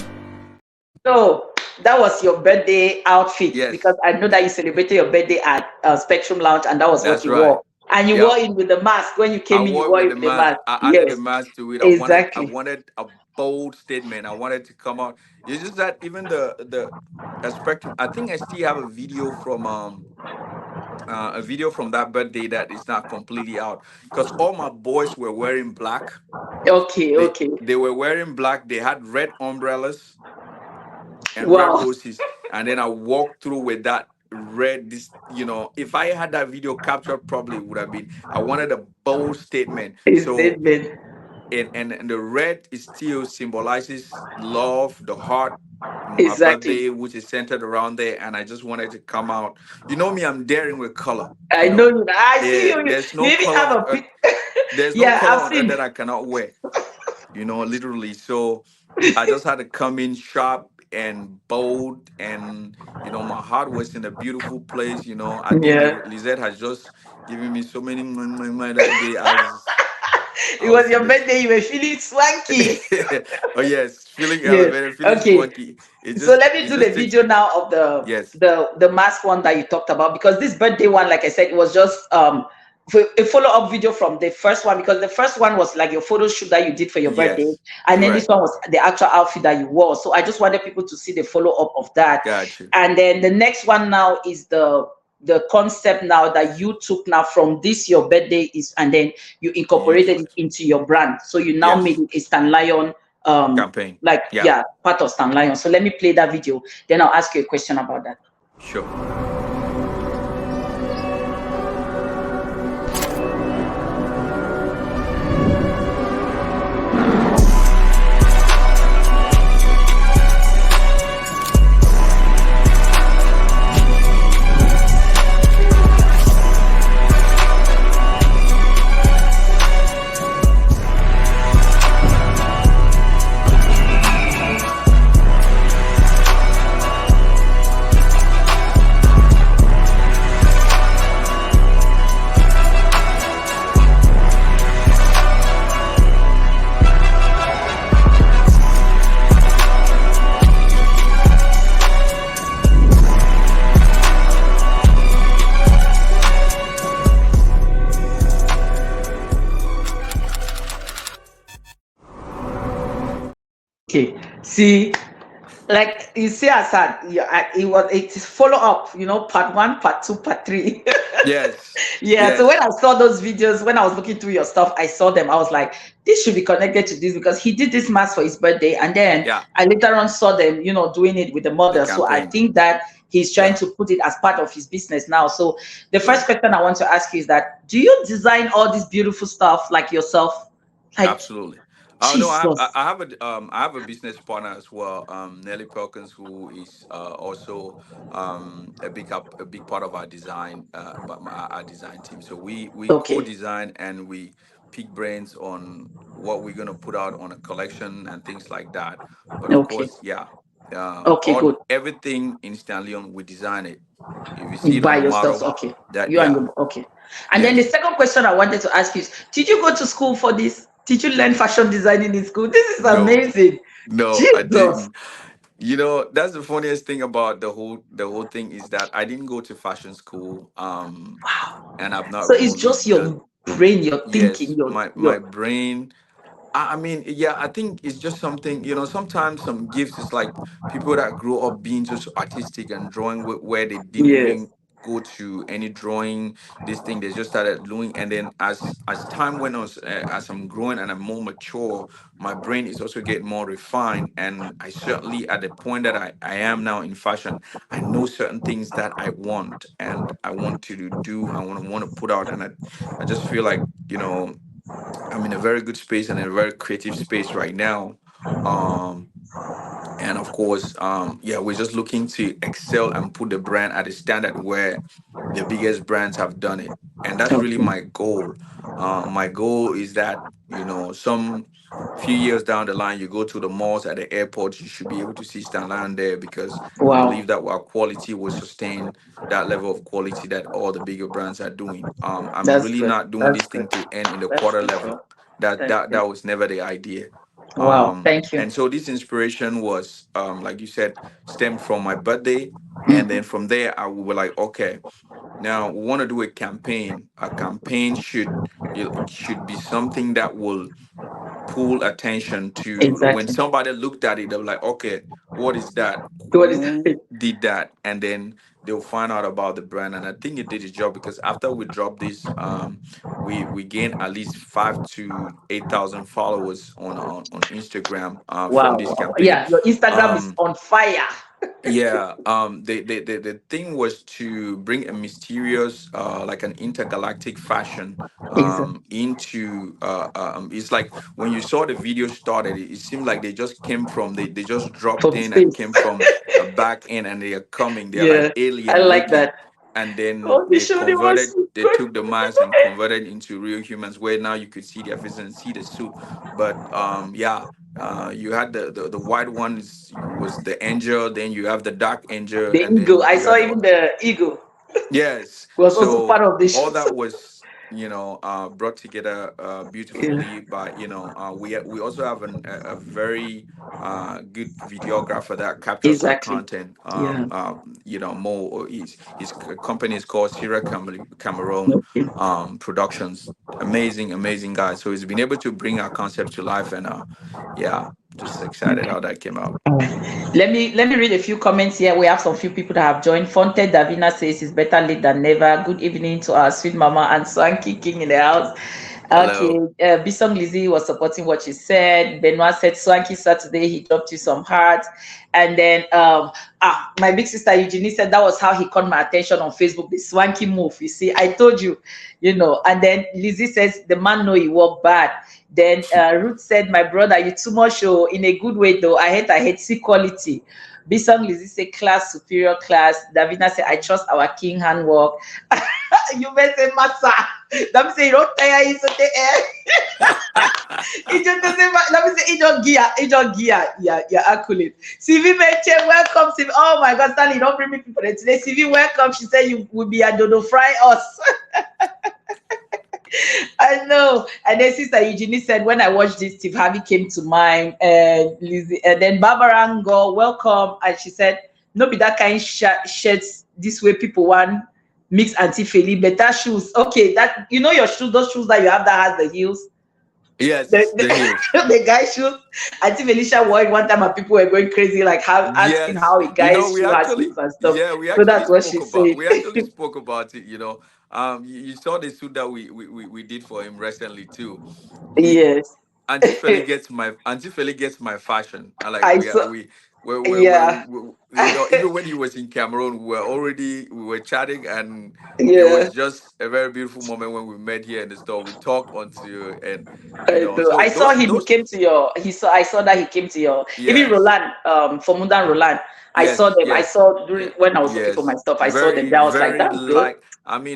So that was your birthday outfit, because Yes. I know that you celebrated your birthday at Spectrum Lounge, and that was what That's you right. wore. And you Yeah. wore it with the mask. When you I came in, you wore it wore with it the with the mask. mask. I added the Yes, mask to it. I exactly. wanted a bold statement. I wanted to come out. It's just that even the spectrum. I think I still have a video from that birthday that is not completely out, because all my boys were wearing black. Okay, They okay. they were wearing black. They had red umbrellas and red Wow, roses, and then I walked through with that red. This, if I had that video captured, probably would have been. I wanted a bold statement. it's So, David. and the red is still symbolizes love, the heart, my Exactly. birthday, which is centered around there. And I just wanted to come out. You know me, I'm daring with color. I know you. I see Yeah, you. there's You no even color have on a earth. pic. There's no Yeah, color I've on earth seen. that I cannot wear. Literally. So I just had to come in sharp and bold, and my heart was in a beautiful place. I think Yeah, Lizette has just given me so many that day. I it was was your in this. birthday. You were feeling swanky. Oh yes, feeling Yes. elevated, feeling Okay. swanky. It So just let me it do the just takes. video now of the Yes. the mask one that you talked about, because this birthday one, like I said, it was just a follow-up video from the first one, because the first one was like your photo shoot that you did for your birthday, Yes, and then this correct. one was the actual outfit that you wore. So I just wanted people to see the follow-up of that. Got you. And then the next one now is the concept now that you took now from this your birthday is, and then you Use incorporated it it. into your brand. So you now made Yes. it a Stanlion, Campaign. like, Yeah. yeah, part of Stanlion. So let me play that video, then I'll ask you a question about that. Sure. Okay, see, like you see, Asad, yeah, it is follow up, part one, part two, part three. Yes. Yeah, so when Yes. I saw those videos, when I was looking through your stuff, I saw them. I was like, this should be connected to this, because he did this mask for his birthday, and then Yeah. I later on saw them, doing it with the The model. So I campaign. think that he's trying Yeah. to put it as part of his business now. So the first Correct. question I want to ask you is that, do you design all this beautiful stuff like yourself? Like, Absolutely. No, Jesus. I have a business partner as well, Nelly Perkins, who is also a big part of our design, our design team. So we Okay. co-design and we pick brains on what we're gonna put out on a collection and things like that. But of Okay. course, yeah, Okay, all good. everything in Stanlion we design it. If you see You it on buy the yourselves, model, okay. that You and yeah, your okay. And then the yes. second question I wanted to ask you is, did you go to school for this? Did you learn fashion designing in school? This is No, amazing. no, I Jesus. didn't. You know, that's the funniest thing about the whole thing is that I didn't go to fashion school, and I've So not it's really just done. your brain, your thinking, Yes, your my brain. I mean, yeah, I think it's just something, sometimes some gifts is like people that grew up being just artistic and drawing where they didn't yes. even go to any drawing, this thing, they just started doing. And then as time went on, as I'm growing and I'm more mature, my brain is also getting more refined. And I certainly, at the point that I am now in fashion, I know certain things that I want and I want to do, I want to put out. And I just feel like, I'm in a very good space and a very creative space right now. Um, and of course, yeah, we're just looking to excel and put the brand at a standard where the biggest brands have done it. And that's really Okay. my goal. My goal is that, some few years down the line, you go to the malls at the airport, you should be able to see Stanlion there, because I Wow. believe that our quality will sustain that level of quality that all the bigger brands are doing. I'm That's really good. not doing That's this good. thing to end in the That's quarter good, level. bro. That Thank that you. that was never the idea. Wow. Thank you. And so this inspiration was, like you said, stemmed from my birthday. And Mhm. then from there, I were like, okay, now we want to do a campaign. A campaign should be something that will pull attention to when Exactly. somebody looked at it, they're like, okay, what is that? What is Who did that? And then they'll find out about the brand. And I think it did its job, because after we dropped this, we gained at least 5 to 8 thousand followers on Instagram, from Wow. this campaign. Yeah, your Instagram is Um, on fire. yeah, the thing was to bring a mysterious, like an intergalactic fashion, Exactly. into, it's like when you saw the video started, it seemed like they just came from, they just dropped From in and space. came from a back end, and they are coming, they're like Yeah, I alien like looking. that. And then Oh, they they showed him us. converted, they took the mask and converted into real humans, where now you could see their faces and see the suit. But yeah, you had the white ones was the angel, then you have the dark angel, The and eagle. then I you saw had the even the eagle yes. was also part So of the all shoot. that was brought together Yeah. beautifully. But we also have a very good videographer that captures our Exactly. content. Yeah. Mo, his company is called Sierra Cameroon Okay. Productions. Amazing guy. So he's been able to bring our concept to life, and yeah, just excited how that came out. Let me read a few comments here. We have some few people that have joined. Fonte Davina says it's better late than never. Good evening to our sweet mama and Swanky King in the house. Okay, Hello. Bisong Lizzie was supporting what she said. Benoit said Swanky Saturday, he dropped you some hearts. And then my big sister Eugenie said that was how he caught my attention on Facebook, the Swanky move. You see, I told you, And then Lizzie says the man know he work bad. Then Ruth said, my brother, you too much in a good way though. I hate see quality. Bisong Lizzie say class, superior class. Davina say I trust our king handwork. You may say massa. Let me say you don't tire you so the air. It just doesn't let me say it don't gear. Yeah, accurate. CV Meche, welcome. CV. Oh my god, Stanley, don't bring me people today. CV, welcome. She said you will be a dodo fry us. I know. And then Sister Eugenie said, when I watched this, Steve Harvey came to mind. And Lizzie, and then Barbara Ango, welcome. And she said, no be that kind shirts this way people want mix anti Feli better shoes. Okay, that your shoes, those shoes that you have that has the heels. The, Yes, the heels. the guy shoes. Auntie Felicia wore it one time and people were going crazy, like asking Yes, how a guy's we shoe has actually, heels and stuff. yeah, we So actually that's what spoke she about, said. we actually spoke about it. You saw the suit that we did for him recently too. He Yes. Auntie Feli gets my fashion. I like I saw, yeah. even when he was in Cameroon, we were chatting, and it Yeah. was just a very beautiful moment when we met here in the store. We talked onto, and I know. so I saw him. He those came to your. He saw. I saw that he came to your. Even yes. Roland, for Mudan Roland, I saw Yes, them. I yes, saw during yeah, when I was looking for my yes. stuff. I saw them. Very, That was like very that's good.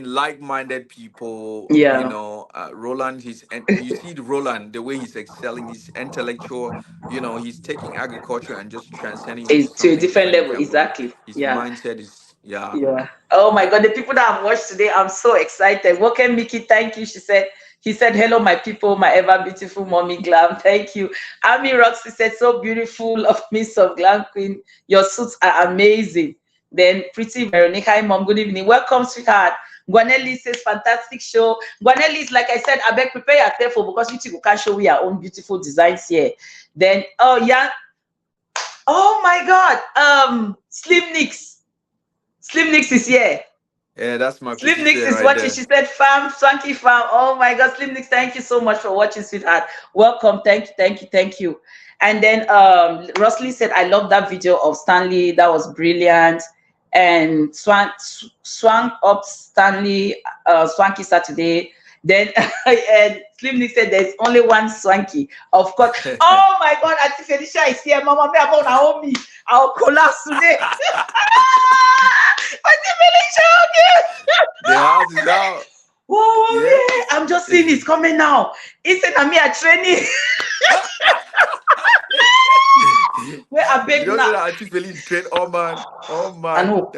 like-minded people. Yeah, Roland. And you see the Roland, the way he's excelling, he's intellectual. He's taking agriculture and just transcending into it's to a something different different in level. Cameroon. Exactly. His Yeah. mindset is, yeah. Yeah. Oh my I, God, the people that I've watched today, I'm so excited. Welcome, Mickey. Thank you. He said, hello, my people, my ever beautiful mommy Glam. Thank you. Ami Roxy said, so beautiful of Miss of Glam Queen. Your suits are amazing. Then Pretty Veronica, hi mom, good evening. Welcome, sweetheart. Gwanelli says, fantastic show. Gwanelli is like I said, I beg prepare yourself for because you two can show we our own beautiful designs here. Then oh yeah, oh my God, Slim Nicks. Slim Nicks is here. yeah, that's my Slim pretty Nicks share is right watching. there. She said, "Fam, Swanky Fam." Oh my God, Slim Nicks, thank you so much for watching, sweetheart. Welcome. Thank you, thank you, thank you. And then Rosalie said, "I love that video of Stanley. That was brilliant." And Swank up Stanley, Swanky Saturday. Then and Slim Nick said, "There's only one Swanky, of course." Oh my God, Auntie Felicia is here. Mama, me about Naomi. I'll collapse today. Auntie Felicia, okay. The house is out. Whoa, Yeah. yeah. I'm just seeing it's coming now. It's an Amia training. Where I You beg know now. that Auntie Feli train. Oh man, oh I man. know.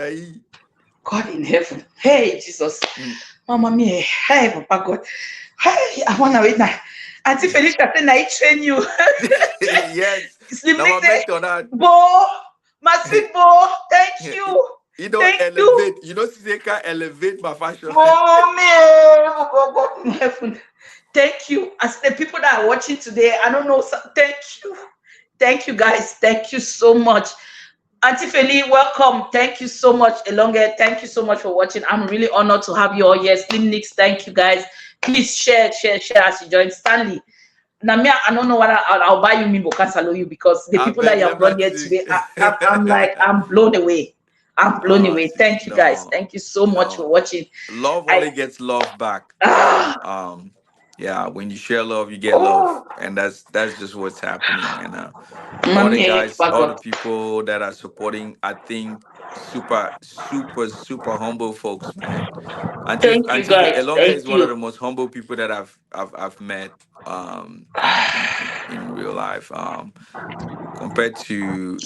God in heaven. Hey, Jesus. Mama mia. Hey, Papa God. Hey, I want to wait now. Auntie Felicia said, I train you. Yes. Slim Now Nick I say, met on that. Bo, my sweet Bo, thank you. You don't Thank you. elevate. You know, they can elevate my fashion. Mommy, oh God in heaven. Thank you. As the people that are watching today, I don't know. Thank you. Thank you, guys. Thank you so much. Auntie Feli, welcome. Thank you so much, Elonge. Thank you so much for watching. I'm really honored to have you all here. Slim Nicks, thank you, guys. Please share as you join. Stanley. Namia, I don't know what I'll buy you Mimbo Cancelo you because the I people that beg you have them brought not here to. today, I'm like, I'm blown away. I'm blown Oh, away. sis, Thank you, guys. no, Thank you so much for watching. love I only gets love back. ah, Yeah, when you share love, you get love, oh, and that's just what's happening. And all the mommy, guys, all the God. people that are supporting, I think super humble folks, man. Thank you, Auntie guys. Elonga is Thank one of you. the most humble people that I've met. In in real life. Compared to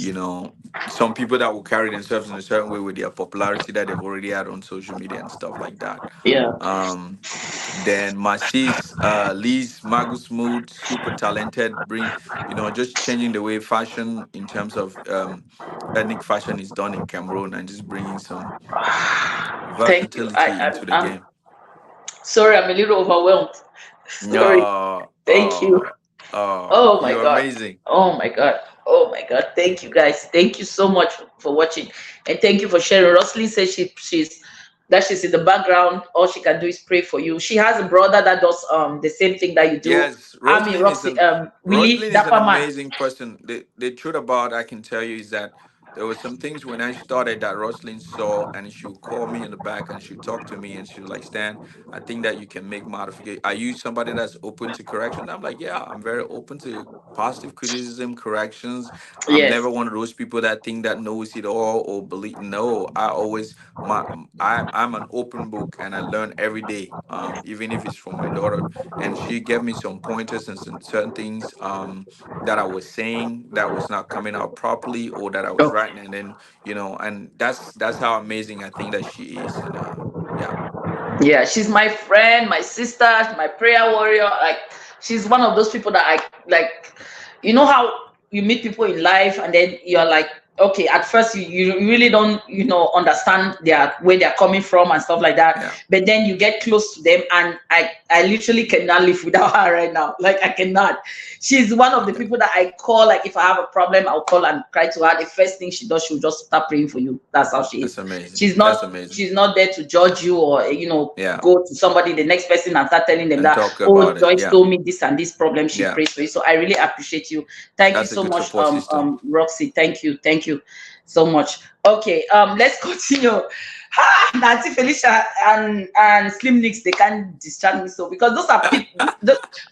some people that will carry themselves in a certain way with their popularity that they've already had on social media and stuff like that. Yeah. Um, then my sis, Liz Magus Mood, super talented, bring just changing the way fashion in terms of ethnic fashion is done in Cameroon and just bringing some Thank you. versatility into the I'm game. sorry, I'm a little overwhelmed. Sorry. No, Thank you. Oh my you're God. amazing. Oh my God. Oh my God. Thank you guys. Thank you so much for watching. And thank you for sharing. Roslyn says she's in the background. All she can do is pray for you. She has a brother that does the same thing that you do. Yes, I mean Roxy, Willie Roslyn is an Dapperman. amazing person. The truth about I can tell you is that there were some things when I started that Roslyn saw, and she would call me in the back and she would talk to me and she was like, Stan, I think that you can make modification. Are you somebody that's open to correction? I'm like, yeah, I'm very open to positive criticism, corrections. I'm Yes. never one of those people that think that knows it all or believe. No, I always I'm an open book and I learn every day. Even if it's from my daughter, and she gave me some pointers and some certain things that I was saying that was not coming out properly or that I was Okay. writing, and then and that's how amazing I think that she is, and yeah, Yeah, she's my friend, my sister, my prayer warrior. Like, she's one of those people that I like. You know how you meet people in life, and then you're like, okay, at first you really don't understand where they're coming from and stuff like that. yeah, But then you get close to them, and I literally cannot live without her right now. Like, I cannot. She's one of the okay, people that I call. Like, if I have a problem, I'll call and cry to her. The first thing she does, she'll just start praying for you. That's how she that's is. amazing, She's that's not amazing, she's not there to judge you, or yeah, go to somebody, the next person, and start telling them and that, talk oh, about it, Joyce yeah, told me this and this problem. She yeah, prays for you. So I really appreciate you. Thank you that's a so good much, support system. Roxy. Thank you so much. Okay, let's continue. Nancy Felicia and Slim Nicks, they can't distract me, so because those are people.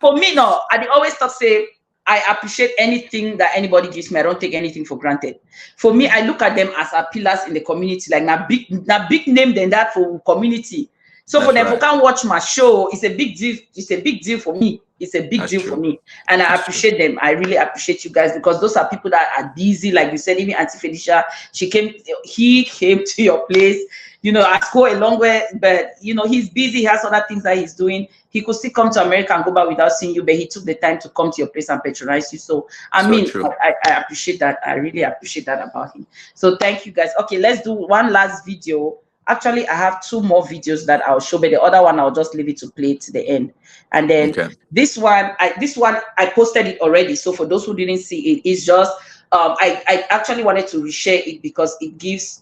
For me, no, I always talk say I appreciate anything that anybody gives me. I don't take anything for granted. For me, I look at them as our pillars in the community, like na big name than that for community. So for That's them, who right. can watch my show, it's a big deal. It's a big deal for me. It's a big That's deal for true. me. And I That's true. appreciate them. I really appreciate you guys, because those are people that are busy. Like you said, even Auntie Felicia, he came to your place. I go a long way, but he's busy. He has other things that he's doing. He could still come to America and go back without seeing you, but he took the time to come to your place and patronize you. So I So mean, true. I appreciate that. I really appreciate that about him. So thank you guys. Okay, let's do one last video. Actually, I have two more videos that I'll show, but the other one I'll just leave it to play to the end. And then Okay. this one I posted it already. So for those who didn't see it, it's just I actually wanted to reshare it because it gives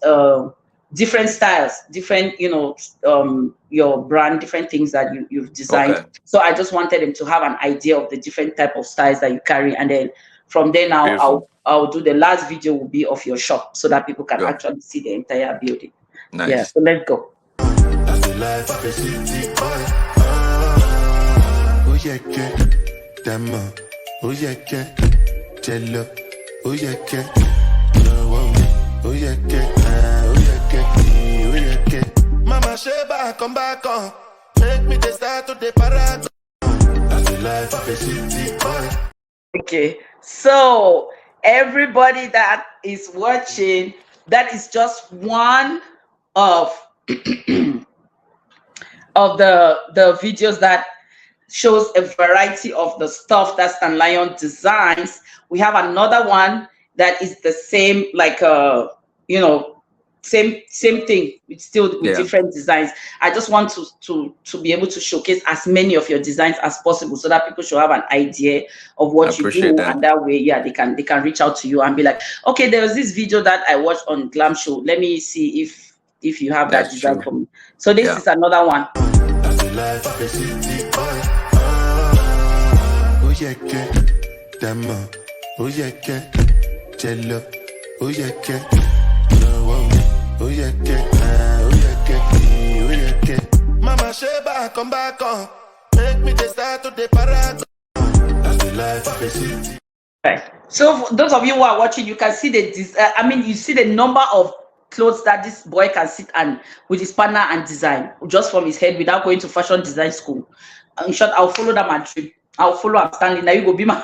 different styles, different your brand, different things that you've designed. Okay. So I just wanted them to have an idea of the different type of styles that you carry, and then from there now Beautiful. I'll do the last video will be of your shop so that people can Go. actually see the entire building. Yeah, Nice. so let's go. That's the life of a city boy. Oh yeah, yeah, Dama. Oh yeah, yeah, Jello. Oh yeah, yeah, oh yeah, yeah, oh yeah, yeah, oh yeah, yeah. Mama Sheba, come back on. Make me the start to the parade. That's the life of a city boy. Okay, so everybody that is watching, that is just one of of the videos that shows a variety of the stuff that Stanlion designs. We have another one that is the same, like same thing, it's still with Yeah. different designs. I just want to be able to showcase as many of your designs as possible so that people should have an idea of what I you appreciate do, that. and that way, yeah, they can reach out to you and be like, okay, there was this video that I watched on Glam Show. Let me see if you have that That's design true. for me. So this Yeah. is another one. That's the life of a city boy. Oh yeah, yeah, Dama. Oh yeah, yeah, Jello. Oh yeah, yeah, oh yeah, yeah, oh yeah, yeah, oh yeah, yeah. Mama Sheba, come back on. Make me the start to the parade. That's the life of a city. Right. So for those of you who are watching, you can see you see the number of clothes that this boy can sit and with his partner and design just from his head without going to fashion design school. In short, I'll follow that my dream. I'll follow up Stanley. Now you go be my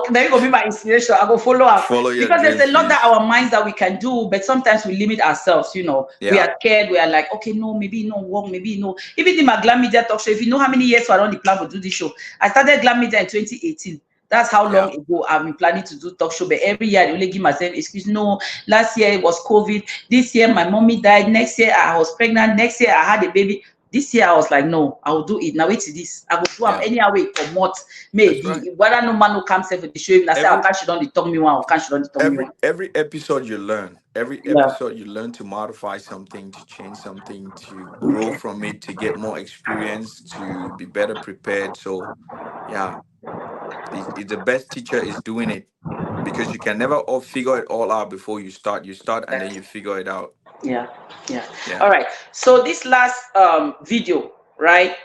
There you go, be my inspiration. I go follow up Follow your because there's dreams, a lot that please. our minds that we can do, but sometimes we limit ourselves. We Yeah, are scared. We are like, okay, no, maybe no work, maybe no. Even in my Glam Media talk show, if you know how many years we're on the plan to do this show, I started Glam Media in 2018. That's how yeah, long ago I've been planning to do talk show. But every year I only give myself excuse. No, last year it was COVID. This year my mommy died. Next year I was pregnant. Next year I had a baby. This year I was like, no, I will do it. Now wait till this. I will do them yeah. any way for what That's right. maybe whether no man who comes for the show. Even I say, I Every can't she don't talk me one, or can't she don't talk me one. every episode you learn. Every Yeah. episode you learn to modify something, to change something, to grow Okay. from it, to get more experience, to be better prepared. So, yeah, the best teacher is doing it because you can never all figure it all out before you start. You start and then you figure it out. Yeah, yeah. Yeah, All right. So this last video, right?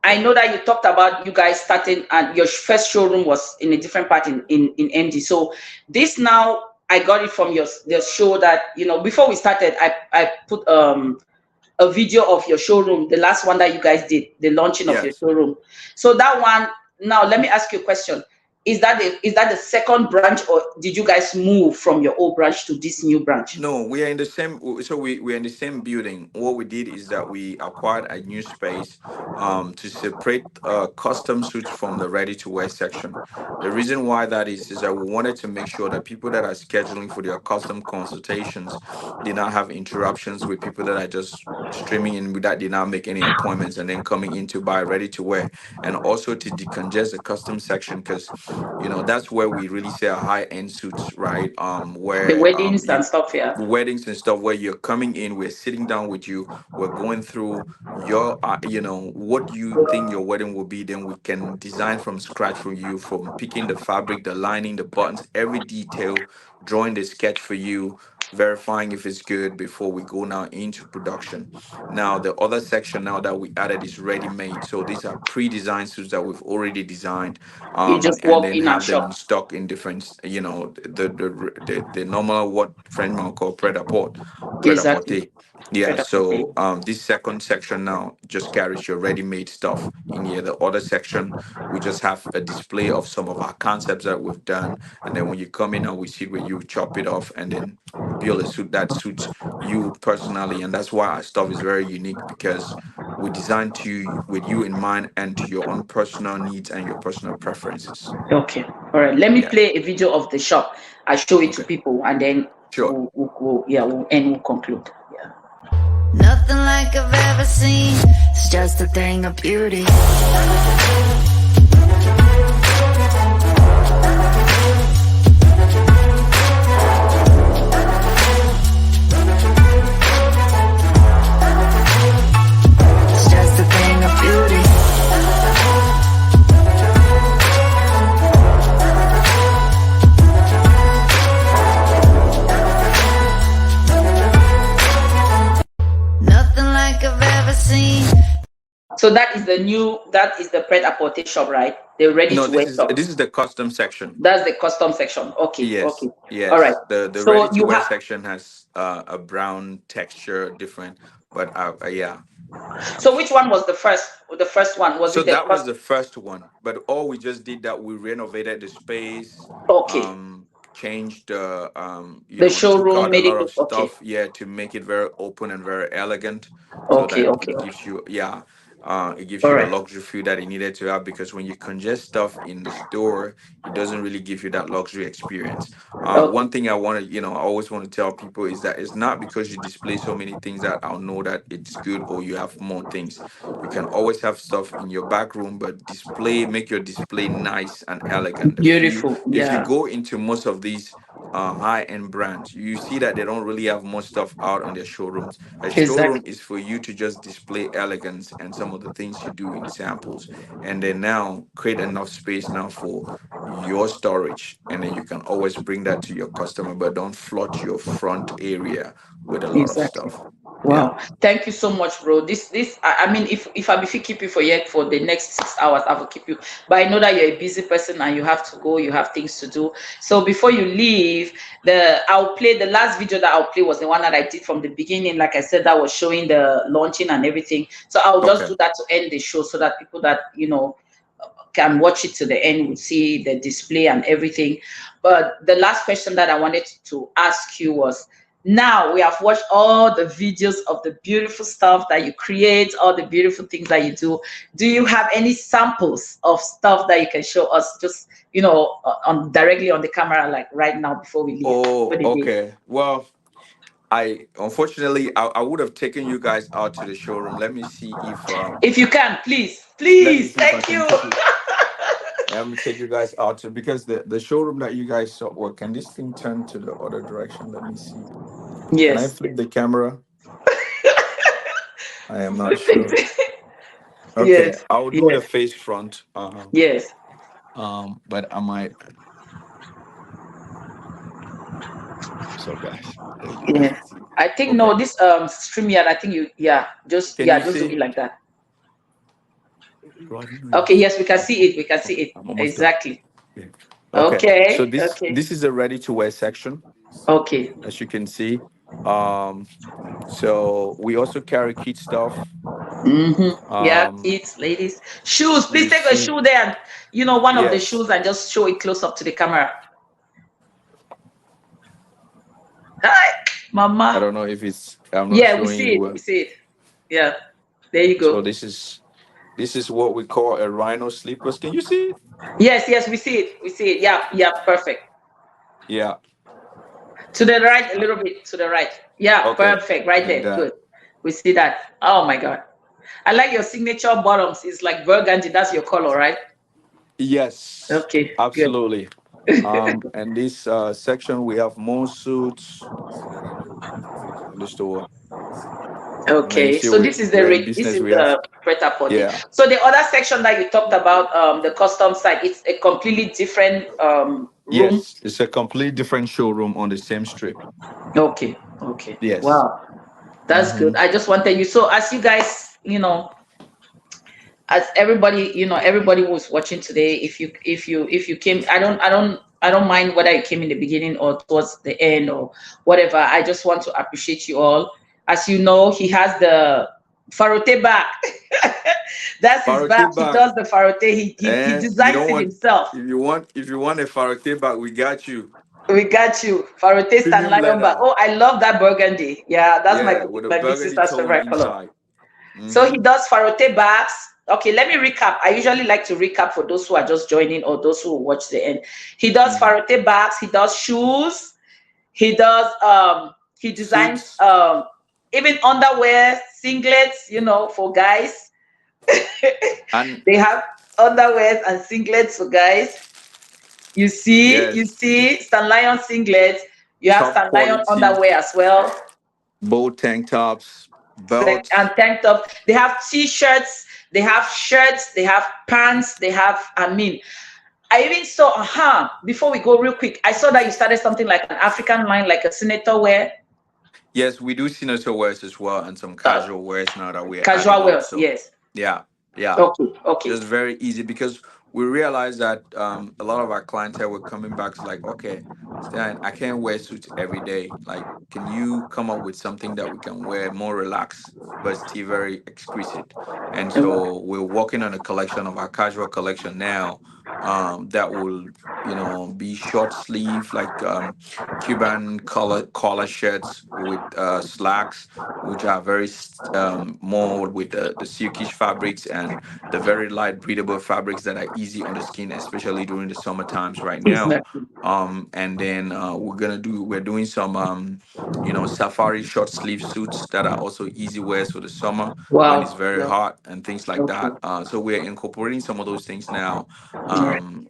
I yeah, know that you talked about you guys starting and your first showroom was in a different part in MD. So this now I got it from your show that before we started I put a video of your showroom, the last one that you guys did, the launching of your yes. showroom. So that one, now let me ask you a question. Is that the second branch, or did you guys move from your old branch to this new branch? No, we are in the same. So we're in the same building. What we did is that we acquired a new space, to separate custom suits from the ready-to-wear section. The reason why that is that we wanted to make sure that people that are scheduling for their custom consultations did not have interruptions with people that are just streaming in that did not make any appointments and then coming in to buy ready-to-wear, and also to decongest the custom section because that's where we really sell high-end suits, right? The Where weddings and stuff, yeah. weddings and stuff, where you're coming in, we're sitting down with you, we're going through your what you think your wedding will be, then we can design from scratch for you, from picking the fabric, the lining, the buttons, every detail, drawing the sketch for you, verifying if it's good before we go now into production. Now the other section now that we added is ready made, so these are pre-designed suits that we've already designed, You just and walk then in and have them shop. in stock in different, the normal, what Frenchman call Exactly. pret-a-porter. Yeah, Better for so you. this second section now just carries your ready-made stuff in here. The other section, we just have a display of some of our concepts that we've done, and then when you come in and we sit with you, chop it off, and then build a suit that suits you personally. And that's why our stuff is very unique, because we design to you with you in mind and to your own personal needs and your personal preferences. Okay. All right. Let me Yeah. play a video of the shop. I show it to Okay. people, and then Sure. we'll conclude. Yeah. Nothing like I've ever seen. It's just a thing of beauty. It's just a thing of beauty. Nothing like I've ever seen. So that is the pret-a-porter shop, right? The No, ready-to-wear shop. this is the custom section. That's the custom section. Okay. Yes, Okay. All right. yes. The ready So to you wear have. section has a brown texture, different, but yeah. So which one was the first? The first one was So it the that was custom? the first one, but all we just did that we renovated the space, Okay. changed the The took showroom out a made lot it of okay. stuff, yeah, to make it very open and very elegant, so Okay. that Okay. it Okay. gives you, it gives All you the right. luxury feel that it needed to have, because when you congest stuff in the store, it doesn't really give you that luxury experience. Okay. One thing I want to, I always want to tell people is that it's not because you display so many things that I'll know that it's good or you have more things. You can always have stuff in your back room, but make your display nice and elegant. Beautiful. If you Yeah. go into most of these high-end brands, you see that they don't really have much stuff out on their showrooms. A showroom Exactly. is for you to just display elegance and some of the things you do in samples, and then now create enough space now for your storage, and then you can always bring that to your customer, but don't flood your front area with a lot of Exactly. stuff. Yeah. Wow. Thank you so much, bro. I mean, if I keep you for yet for the next 6 hours, I will keep you. But I know that you're a busy person and you have to go, you have things to do. So before you leave, I'll play the last video that I'll play was the one that I did from the beginning. Like I said, that was showing the launching and everything. So I'll just Okay. do that to end the show so that people that can watch it to the end, will see the display and everything. But the last question that I wanted to ask you was, now we have watched all the videos of the beautiful stuff that you create, all the beautiful things that you do. Do you have any samples of stuff that you can show us, just, you know, on directly on the camera, like right now before we leave Oh, for the day? okay. Well, I unfortunately I would have taken you guys out to the showroom. Let me see If you can, please, let me please, see if I thank can you. take you. Let me take you guys out to, because the showroom that you guys saw. Well, can this thing turn to the other direction? Let me see. Can I Yes. flip the camera? I am not sure. Okay, Yes, I'll do the yes, face front. yes, But I might. So guys, there you go. yes. I think Okay, no, this StreamYard, I think you, can you just do see? it like that. Bro, I didn't know Okay, you. yes, we can see it. We can see Okay, it. I'm almost done. Exactly. Yeah. Okay, so Okay, this okay, this is the ready to wear section, okay. as you can see. Um, so we also carry kid stuff. Yeah, Um, kids, ladies. Shoes, please you take a see, shoe there and, one of the yes. shoes and just show it close up to the camera. Hi, I mama. don't know if it's. I'm not Yeah, we showing see you it. We well. see it. Yeah, there you So go. this is what we call a rhino sleepers. Can you see it? Yes, yes, we see it. We see it. Yeah, yeah, perfect. Yeah. To the right, a little bit to the right. Yeah, Okay. perfect. Right And there. Good. We see that. Oh my God. I like your signature bottoms. It's like burgundy. That's your color, right? yes, Okay, good. absolutely. And this section we have more suits in the store. And then you Okay, see so this is we're in business. We have, the pret-a-porter. yeah. So the other section that you talked about, the custom side, it's a completely different room. Yes, it's a completely different showroom on the same strip. Okay, okay. Yes. Wow, that's Mm-hmm. good. I just wanted you. So as you guys, as everybody, everybody who's watching today, if you came, I don't mind whether you came in the beginning or towards the end or whatever. I just want to appreciate you all. As you know, he has the farote back. That's his back. Parity He bag. does the farote. He And you designs don't it want, himself. if you want a Farate bag, we got you. We got you. Farote Premium Stanlion back. leather. Oh, I love that burgundy. Yeah, that's my Yeah, with a big burgundy sister's tone favorite color. inside. So he Mm-hmm. does farote bags. Okay, let me recap. I usually like to recap for those who are just joining or those who watch the end. He does Mm-hmm. farote bags. He does shoes. He does he designs Suits even underwear, singlets, for guys. and They have underwears and singlets for guys. You yes, see Stanlion singlets. You have top Stanlion quality underwear as well. bow tank tops, belts. And tank top. They have t-shirts, they have shirts, they have pants, they have, I even saw, before we go real quick, I saw that you started something like an African line, like a senator wear, Yes, we do senator wears as well, and some uh, casual wears now that we're adding casual on. wears. So Yes. yeah, yeah. Okay. Okay. Just very easy, because we realized that a lot of our clientele were coming back to, like, okay, Stan, I can't wear suits every day. Like, can you come up with something that we can wear more relaxed but still very exquisite? And so we're working on a collection of our casual collection now, that will, be short sleeve, like Cuban collar shirts with slacks, which are very more with the silkish fabrics and the very light breathable fabrics that are easy on the skin, especially during the summer times right now. Exactly. And then we're doing some safari short sleeve suits that are also easy wears for the summer when it's Wow. very Wow. hot and things like Okay. that. So we're incorporating some of those things now,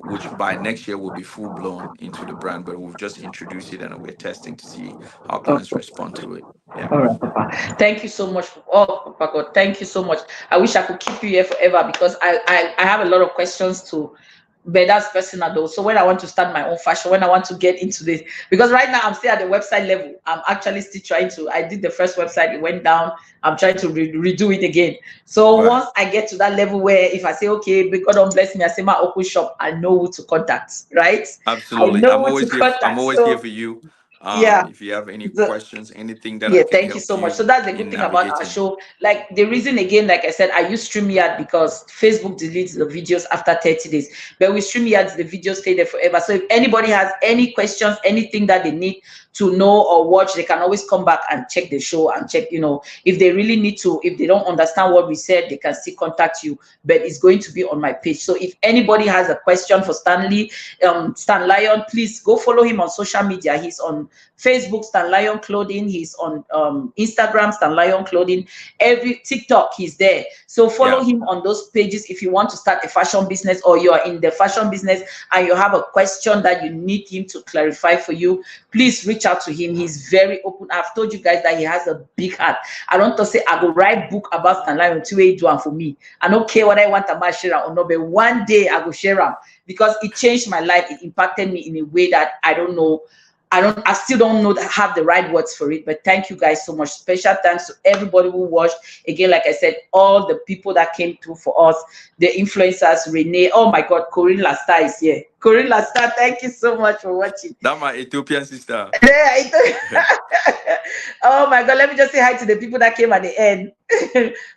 which by next year will be full blown into the brand. But we've just introduced it and we're testing to see how clients Okay. respond to it. Yeah. All right, Papa. Thank you so much. Oh, Papa God, thank you so much. I wish I could keep you here forever because I have a lot of questions to, but that's personal though. So when I want to start my own fashion, when I want to get into this, because right now I'm still at the website level. I'm actually still trying to. I did the first website, it went down. I'm trying to redo it again. So Right. once I get to that level where if I say, okay, God don't bless me, I say my open shop, I know who to contact, right? I Absolutely. know who to I'm contact. always here So for you. Yeah. If you have any So, questions, anything that I yeah, can thank you help so much. you So that's the good in thing about our navigating. show. Like the reason again, like I said, I use StreamYard because Facebook deletes the videos after 30 days. But with StreamYard, the videos stay there forever. So if anybody has any questions, anything that they need to know or watch, they can always come back and check the show and check, if they really need to, if they don't understand what we said, they can still contact you. But it's going to be on my page. So if anybody has a question for Stanley, Stanlion, please go follow him on social media. He's on Facebook, Stanlion Clothing. He's on Instagram, Stanlion Clothing. Every TikTok, he's there. So follow Yeah, him on those pages if you want to start a fashion business or you are in the fashion business and you have a question that you need him to clarify for you. Please reach out to him. He's very open. I've told you guys that he has a big heart. I don't to say I go write book about Stanlion to way do for me. I don't care what I want about share or not, but one day I go share him because it changed my life. It impacted me in a way that I don't know. I still don't know have the right words for it, but thank you guys so much. Special thanks to everybody who watched. Again, like I said, all the people that came through for us, the influencers, Renee. Oh my God, Corinne Lasta is here. Corinne Lasta, thank you so much for watching. that my Ethiopian sister. Oh my God, let me just say hi to the people that came at the end.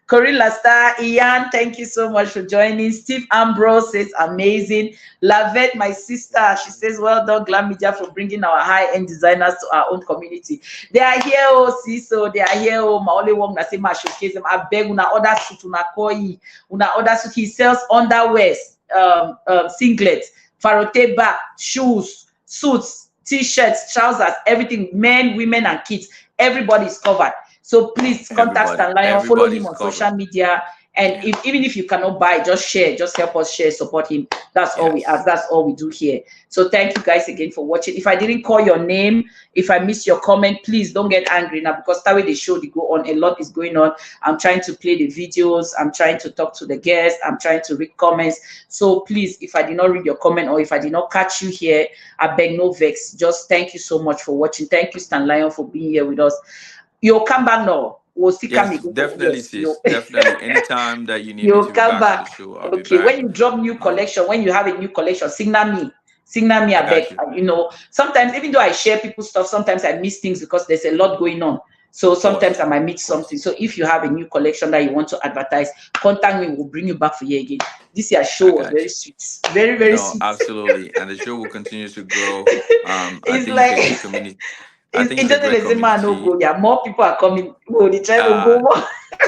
Corinne Lasta, Ian, thank you so much for joining. Steve Ambrose says amazing. Lavette, my sister, she says well done, Glam Media, for bringing our high-end designers to our own community. They are here, oh, see, so they are here, oh, my only one that say my showcase them. I beg una order suit, una koi, una order suit. He sells underwear, singlets, farote bag, shoes, suits, t-shirts, trousers, everything, men, women, and kids. Everybody is covered. So please contact Stanlion, follow him Everybody's on covered. social media. And Yeah. even if you cannot buy, just share, just help us share, support him. That's all we ask. That's all we do here. So thank you guys again for watching. If I didn't call your name, if I missed your comment, please don't get angry now because that way the show they go on. A lot is going on. I'm trying to play the videos. I'm trying to talk to the guests. I'm trying to read comments. So please, if I did not read your comment or if I did not catch you here, I beg no vex. Just thank you so much for watching. Thank you, Stanlion, for being here with us. You'll come back now. We'll still come Yes, again. definitely, Yes, sis. Definitely. Anytime that you need me you'll to be come back on the back. show, I'll be Okay. When back. you drop new collection, when you have a new collection, signal me. Signal me, I I beg. got you. Sometimes even though I share people's stuff, sometimes I miss things because there's a lot going on. So Of course. sometimes I might miss something. So if you have a new collection that you want to advertise, contact me. We'll bring you back for you again. This year's show I was got very you. sweet. Very, very No, sweet. absolutely. And the show will continue to grow. I It's think it's a like great community. I think it's it's a just great the same man no community. go. Yeah, more people are coming. Oh, they try to Uh, go more.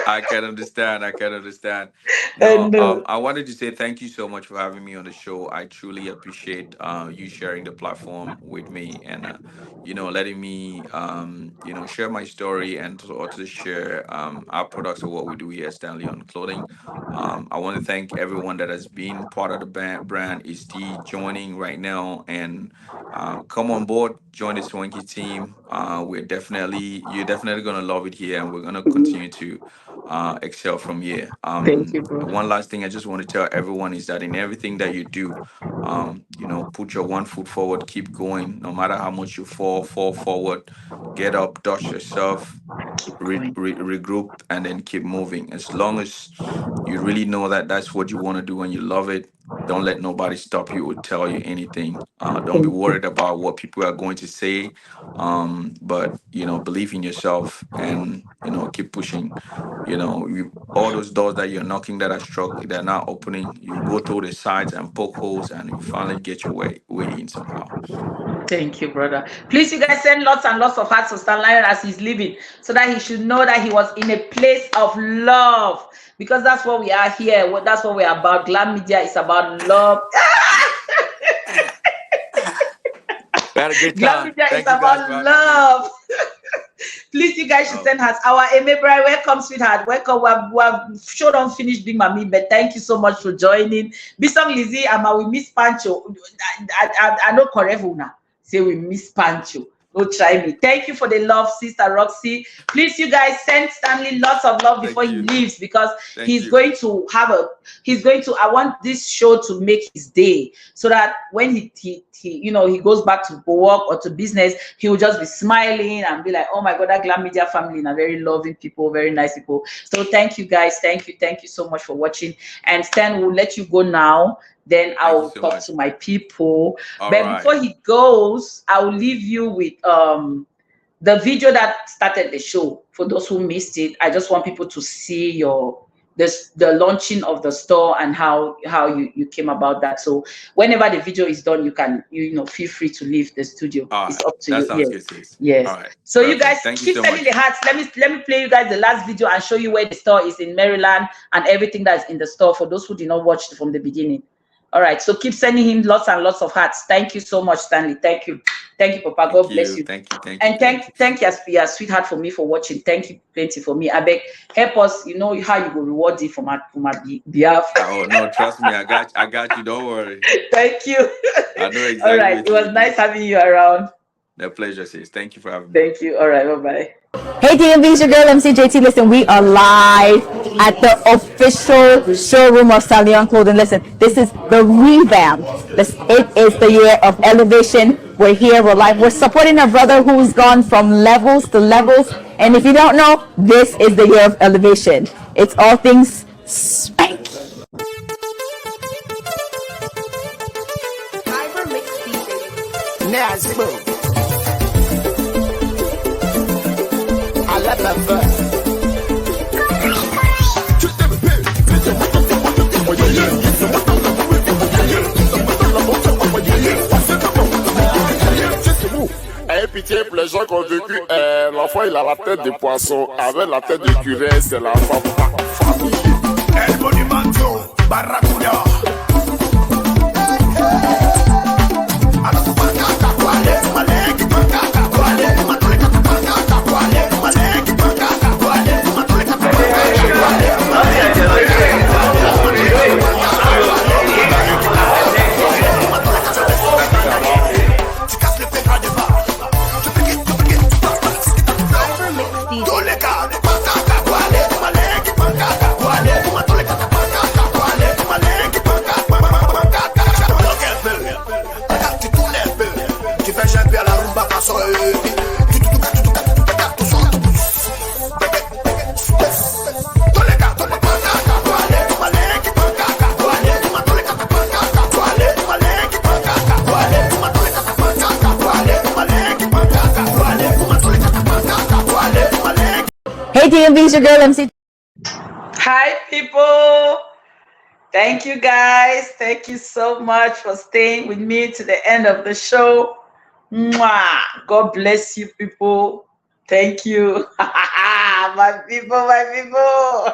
I can understand. I can understand. No, And I wanted to say thank you so much for having me on the show. I truly appreciate you sharing the platform with me and letting me share my story and to also share our products of what we do here at Stanlion Clothing. I want to thank everyone that has been part of the brand is still joining right now and come on board, join the Swanky team. You're definitely gonna love it here, and we're gonna continue to excel from here. thank you, bro. One last thing I just want to tell everyone is that in everything that you do, put your one foot forward, keep going, no matter how much you fall forward, get up, dust yourself, Keep going. regroup, and then keep moving. As long as you really know that that's what you want to do and you love it, don't let nobody stop you or tell you anything. Don't be Thank you. worried about what people are going to say, but believe in yourself and keep pushing. All those doors that you're knocking that are struggling, they're not opening. You go through the sides and poke holes, and you finally get your way in somehow. Thank you, brother. Please, you guys send lots and lots of hearts to Stanlion as he's leaving, so that he should know that he was in a place of love. Because that's what we are here. That's what we're about. Glam Media is about love. We had a great Glam time. Media is Thank you guys for about having me. love. Please, you guys should Oh, send us our Amy Bride. Welcome, sweetheart. Welcome. We have sure don't finish being mommy, but thank you so much for joining. Bisong Lizzie, we miss Pancho. I know correct now. Say we miss Pancho. Don't try me. Thank you for the love, Sister Roxy. Please, you guys send Stanley lots of love before thank he you. leaves because Thank he's you. going to I want this show to make his day so that when he goes back to work or to business, he will just be smiling and be like, oh my God, that Glam Media family are very loving people, very nice people. So thank you guys. Thank you so much for watching. And Stan will let you go now. Then Thank you I'll so talk much. to my people. All But right. before he goes, I'll leave you with the video that started the show. For those who missed it, I just want people to see the launching of the store and how you came about that. So whenever the video is done, you can feel free to leave the studio. All It's right. up to That you. sounds Yes. good, sis. Yes. All right. So you guys Perfect. Thank you keep so sending much. the hats. Let me play you guys the last video and show you where the store is in Maryland and everything that's in the store for those who did not watch from the beginning. All right. So keep sending him lots and lots of hats. Thank you so much, Stanley. Thank you, Papa. Thank God bless you. Thank you. Thank you. And Thank you. thank you, your sweetheart, for me for watching. Thank you plenty for me. I beg, help us. You know how you go reward it for my behalf. Oh no, trust me, I got you. Don't worry. Thank you. I know All exactly right. what It was you nice do. having you around. The pleasure, sis. Thank you for having me. Thank you. All right. Bye-bye. Hey DMV, it's your girl MCJT. Listen, we are live at the official showroom of Stanlion Clothing. Listen, this is the revamp. It is the year of elevation. We're here, we're live. We're supporting a brother who's gone from levels to levels. And if you don't know, this is the year of elevation. It's all things spank. Pitié pour les gens qui ont vécu, l'enfant il a la tête de poisson, avec la tête de curé, c'est la femme. El Monumento, Barracuda. Hey DMV, it's your girl MC. Hi, people. Thank you, guys. Thank you so much for staying with me to the end of the show. Mwah. God bless you, people. Thank you. My people, my people.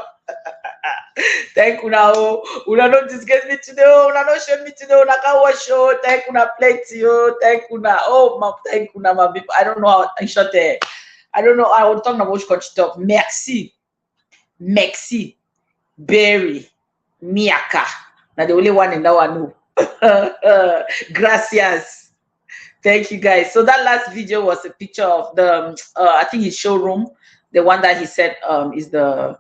Thank you now. Una don't disgrace me today. Una don't shame me today. Una can't watch show. Thank you na plenty. Thank you na. Oh, thank you na, my people. I don't know how I shot there. I don't know. I will talk about which country talk. Merci. Merci. Berry. Miaka. Now the only one in that one know. Gracias. Thank you, guys. So that last video was a picture of the I think his showroom. The one that he said is the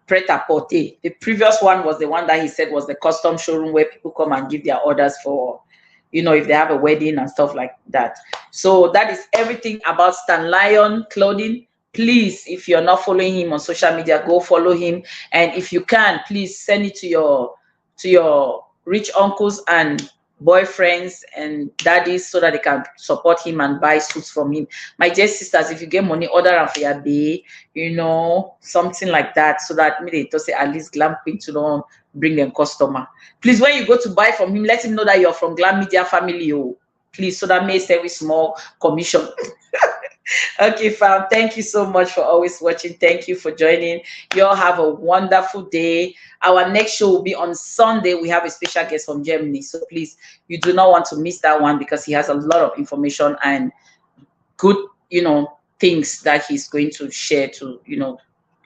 pret-a-porter. The previous one was the one that he said was the custom showroom where people come and give their orders for, if they have a wedding and stuff like that. So that is everything about Stanlion clothing. Please, if you're not following him on social media, go follow him. And if you can, please send it to your rich uncles and boyfriends and daddies so that they can support him and buy suits from him. My dear sisters, if you get money, order them for your day, something like that, so that maybe they say at least Glam Queen to don't bring them customer. Please, when you go to buy from him, let him know that you're from Glam Media family, please, so that may save a small commission. Okay, fam, thank you so much for always watching. Thank you for joining. You all have a wonderful day. Our next show will be on Sunday. We have a special guest from Germany, so please, you do not want to miss that one, because he has a lot of information and good things that he's going to share to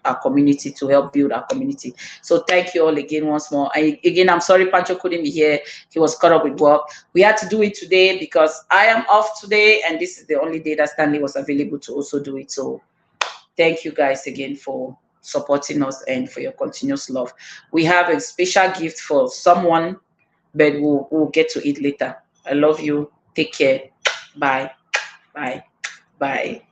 our community, to help build our community. So thank you all again once more. Again, I'm sorry Pancho couldn't be here. He was caught up with work. We had to do it today because I am off today, and this is the only day that Stanley was available to also do it. So thank you guys again for supporting us and for your continuous love. We have a special gift for someone, but we'll get to it later. I love you. Take care. Bye. Bye. Bye.